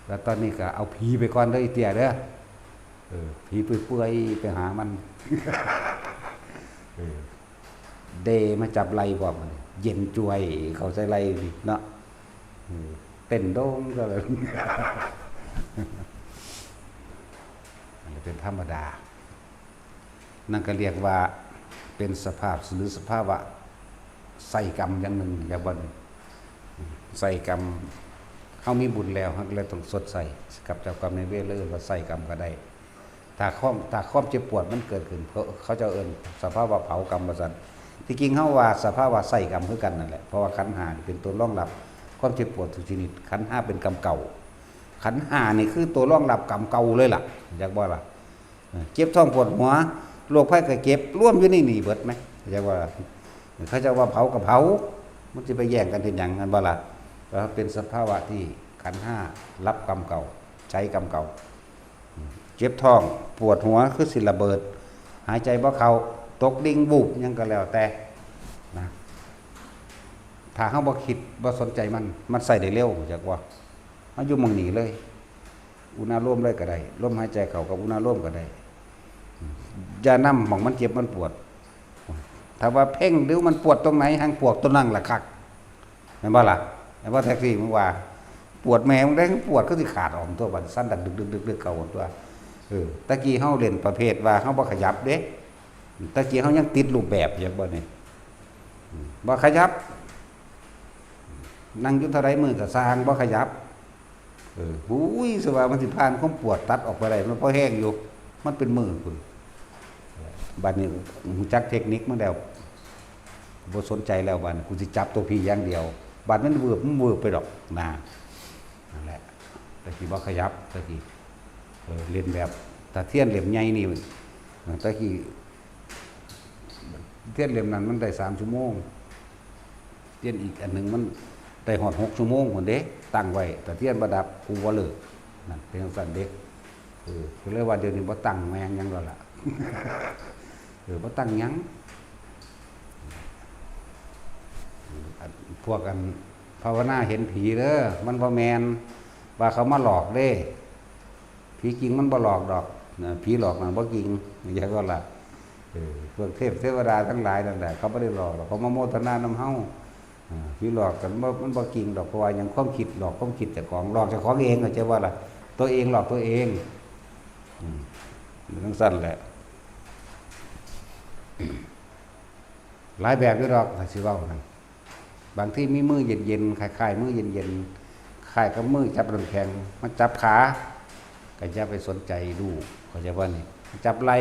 S1: แล้วตอนนี้ก็เอาผีไปก่อนเด้ออีเตี้ยเด้อผีเปื่อยๆไปหามันเดมาจับไหล่พร้อมมันเย็นจวยเขาใส่ไหล่เนาะเต้นโดงก็เลยอันนี้เป็นธรรมดานั่นก็เรียกว่าเป็นสภาพหรือสภาวะใส่กรรมอย่างหนึ่งอย่างบ่ใส่กรรม เขามีบุญแล้วเขาเลยต้องสดใสกับเจ้ากรรมในายเวรเลยว่าใส่กรรมก็ได้ถ้าความเจ็บปวดมันเกิดขึ้นเขาจะเอิ้นสภาวะเผากรรมว่าซั่นที่จริงเฮาว่าสภาวะใส่กรรมคือกันนั่นแหละเพราะว่าขันธ์5นี่เป็นตัวรองรับความเจ็บปวดทุกชนิดขันธ์5เป็นกรรมเก่าขันธ์5นี่คือตัวรองรับกรรมเก่าเลยล่ะอยากบ่ล่ะเจ็บท้องปวดหัวโรคภัยไข้เจ็บร่วมอยู่ในนี่เบิดมั้ยอยากว่าเขาจะว่าเผาก็เผามันสิไปแย่งกันเป็นหยังกันบ่ล่ะเป็นสภาวะที่ขันธ์5รับกรรมเก่าใช้กรรมเก่าเจ็บท้องปวดหัวคือสิระเบิดหายใจบ่เข้าตกดิ่งวูบยังก็แล้วแต่นะถ้าเฮาบ่คิดบ่สนใจมันใส่ได้เร็วจักว่าเฮาอยู่หม้องนี้เลยอุณาโลมเลยก็ได้ลมหายใจเข้ากับอุณาโลมก็ได้อย่านำหม่องมันเจ็บมันปวดถ้าว่าเพ่งหรือมันปวดตรงไหนหังปวดตรงนั้นล่ะคักแม่นบ่ล่ะแม่นบ่แท็กซี่มึงว่าปวดแม่มึงได้ปวดก็สิขาดออกตัวบัดสั่นดักดึกๆๆเข้าตัวตะกี้เฮาเล่นประเภทว่าเฮาบ่ขยับเด้ตะกี้เฮายังติดรูปแบบอย่างบ่นี่บ่ขยับนั่งอยู่เท่าใดมื้อก็สร้างบ่ขยับหูยสิว่ามันสิผ่านความปวดตัดออกไปได้มันพอแห้งอยู่มันเป็นมื้อพุ่นบัดนี้รู้จักเทคนิคมาแล้วบ่สนใจแล้วบัดกูสิจับตัวพี่อย่างเดียวบัดมันเวิร์บไปดอกนั่นแหละตะกี้บ่ขยับตะกี้เรียนแบบตะเทียนเหลี่ยมใหญ่นี่ตะกี้เทียนเหลี่ยมนั้นมันได้3ชั่วโมงเทียนอีกอันนึงมันได้ฮอด6ชั่วโมงพุ่นเด้ตั้งไว้ตะเทียนประดับกูบ่เลิกนั่นเป็นจังซั่นเด้ก็เลยว่าเดี๋ยวนี้บ่ตั้งแม่งหยังแล้วล่ะบ่ตั้งหยังพวกกันภาวนาเห็นผีเด้อมันบ่แม่นว่าเขามาหลอกเด้ผีจริงมันบ่หลอกดอกผีหลอกมันบ่จริงอย่างก็ล่ะพวกเทวดาทั้งหลายนั่นแหละเขาบ่ได้หลอกหรอกเขามาโมทนานำเฮาผีหลอกกันมันบ่จริงดอกเพราะว่ายังความคิดหลอกความคิดเจ้าของหลอกเจ้าของเองเข้าใจว่าล่ะตัวเองหลอกตัวเองมันทั้งสั้นแหละหลายแบบอยู่ดอกถ้าสิเว้านั่นบางที่มีมือเย็นๆคล้ายๆมือเย็นๆคล้ายกับมือจับน้ำแข็งมันจับขาก็จะไปสนใจดูเขาจะว่านี่จับไหล่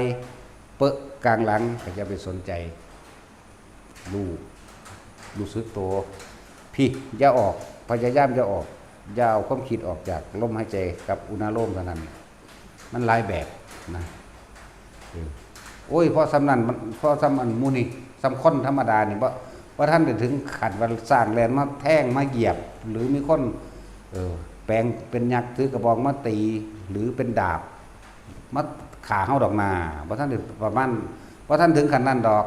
S1: เปะกลางหลังก็จะไปสนใจรู้สึกตัวพี่อย่าออกพยายามอย่าออกอย่าเอาความคิดออกจากลมหายใจกับอุณาโลมเท่านั้นมันหลายแบบนะโอ้ยเพราะสำนั้นมันเพราะสำอันมูนี่สำคนธรรมดานี่ว่าท่านไปถึงขัดวันสร้างแลนมาแท่งมาเหยียบหรือมีคนแปลงเป็นยักษ์ถือกระบองมาตีหรือเป็นดาบมาขาเฮาดอกนาว่าท่านประมาณว่าท่านถึงขั้นนั้นดอก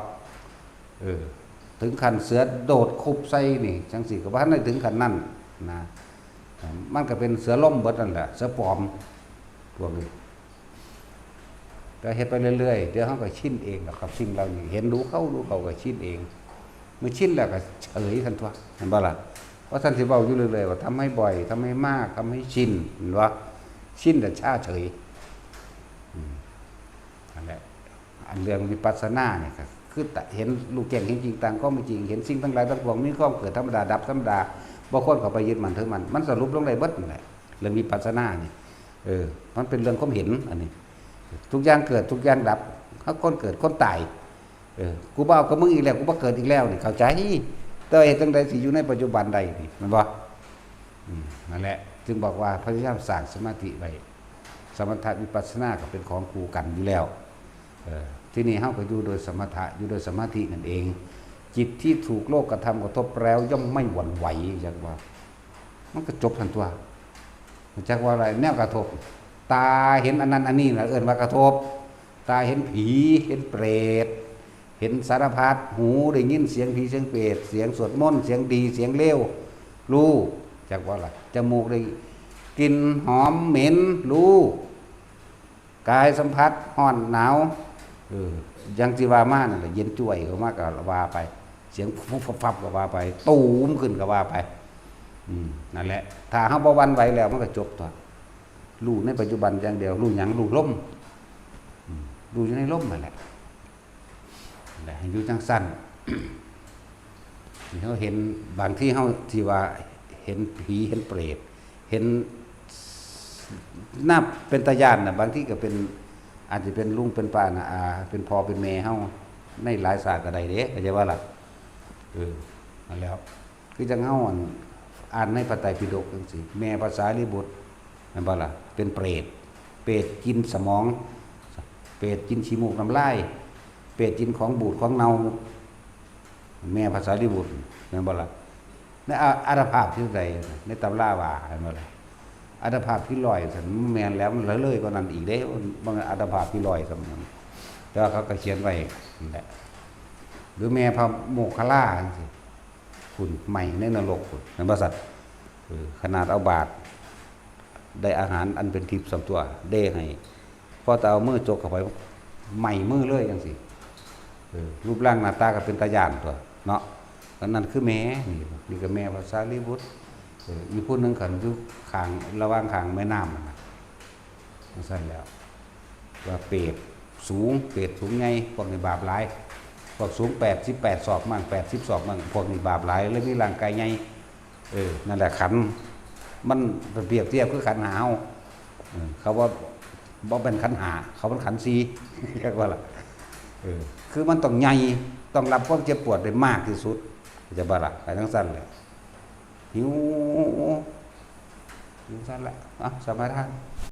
S1: ถึงขั้นเสือโดดคุบใส่นี่จังสิก็ว่าท่านได้ถึงขั้นนั้นนะมันก็เป็นเสือล่มเบิดนั่นแหละเสือปลอมพวกนี้ก็เฮ็ดไปเรื่อยๆเดี๋ยวเฮาก็ชินเองดอกครับสิ่งเหล่านี้เห็นรู้เขาก็ชินเองเมื่อชินแล้วก็เฉยทันทั่วเห็นบ่ล่ะเพราะท่านสิเว้าอยู่เรื่อยๆว่าทำให้บ่อยทำให้มากทำให้ชินเห็นบ่ชินแต่ช้าเฉยนั่นแหละอันเรื่องวิปัสสนาเนี่ยก็คือเห็นลูกแก่งเห็นจริงต่างก็ไม่จริงเห็นสิ่งทั้งหลายทั้งปวงมีความเกิดธรรมดาดับธรรมดาบ่ควรเข้าไปยึดมันถือมันสรุปลงได้เบิดนั่นแหละเรื่องวิปัสสนานี่มันเป็นเรื่องความเห็นอันนี้ทุกอย่างเกิดทุกอย่างดับเขาคนเกิดคนตายกูบ่เอากับมึงอีกแล้วกูบ่เกิดอีกแล้วนี่เข้าใจแต่เหตุจังใดสิอยู่ในปัจจุบันใดนี่มันบ่นั่นแหละจึงบอกว่าพยายามสร้างสมาธิไว้สมถะวิปัสสนาก็เป็นของคู่กันอยู่แล้วที่นี่เฮาก็อยู่โดยสมถะอยู่โดยสมาธินั่นเองจิตที่ถูกโลกกระทำกระทบแล้วย่อมไม่หวั่นไหวจังว่ามันก็จบทันตัวจักว่าอะไรแนวกระทบตาเห็นอันนั้นอันนี้นะเอิ้นว่ากระทบตาเห็นผีเห็นเปรตเห็นสารพัดหูได้ยินเสียงผีเสียงเปรตเสียงสวดมนต์เสียงดีเสียงเลวรู้จักว่าอะไรจมูกได้กลิ่นหอมเหม็นรู้กายสัมผัสร้อนหนาวยังสิว่ามานั่นแหละเย็นจ่วยก็มาก็ว่าไปเสียงฟับก็ว่าไปตูมขึ้นก็ว่าไปนั่นแหละถ้าเฮาบ่หวั่นไหวแล้วมันก็จบตัวรู้ในปัจจุบันอย่างเดียวรู้หยังรู้ลมรู้อยู่ในลมนั่นแหละให้อยู่จังสั้นเฮาเห็นบางที่เฮาที่ว่าเห็นผีเห็นเปรต เห็นหน้าเป็นตาย่านน่ะบางที่ก็เป็นอาจจะเป็นลุงเป็นป้าน่ะอาเป็นพ่อเป็นแม่เฮาในหลายศาสตร์ก็ได้เด้เข้าใจว่าล่ะนั่นแล้วคือจังเฮาอ่านในพระไตรปิฎกจังซี่แม่ภาษาลิบุตรแม่นบ่ล่ะเป็นเปรตเปรตกินสมองเปรตกินขี้มูกน้ำลายเปรตกินของบูดของเน่าแม่ภาษาลิบุตรแม่นบ่ล่ะในอัตภาพที่ใดในตำราว่าแม่นบ่ล่ะอัตภาพที่ลอยซั่นแม่นแล้วมันเลยกว่านั้นอีกเด้บางอัตภาพที่ลอยซั่นแต่ว่าเขาก็เขียนไว้นั่นแหละหรือแม่พระโมคคัลลาจังซี่คุณใหม่ในนรกคุณนั่นบ่สัตว์ขนาดเอาบาตรได้อาหารอันเป็นทิพย์สำตัวเด้ให้พอแต่เอามือจกเข้าไปใหม่มือเลยจังซี่รูปร่างหน้าตาก็เป็นตาย่านตัวเนาะนั่นคือแม่นี่ก็แม่ภาษาลิบุตรอีกผู้หนึงขันอยู่ข้างระหว่างข้างแม่น้ำนั่นน่ะซั่นแล้วว่าเปรตสูงเปรตสูงไงพวกนี้บาปหลายพวกสูง88ศอกมั่ง80ศอกมั่งพวกนี้บาปหลายเลยมีร่างกายใหญ่นั่นแหละขันมันเปรียบเทียบคือขันหาวเขาว่าบ่เป็นขันหาเขาเป็นขันซีเรียกว่าล่ะคือมันต้องใหญ่ต้องรับความเจ็บปวดได้มากที่สุดจะบ่ล่ะไปทั้งสั้นเลยหิวสั้นละสมาทาน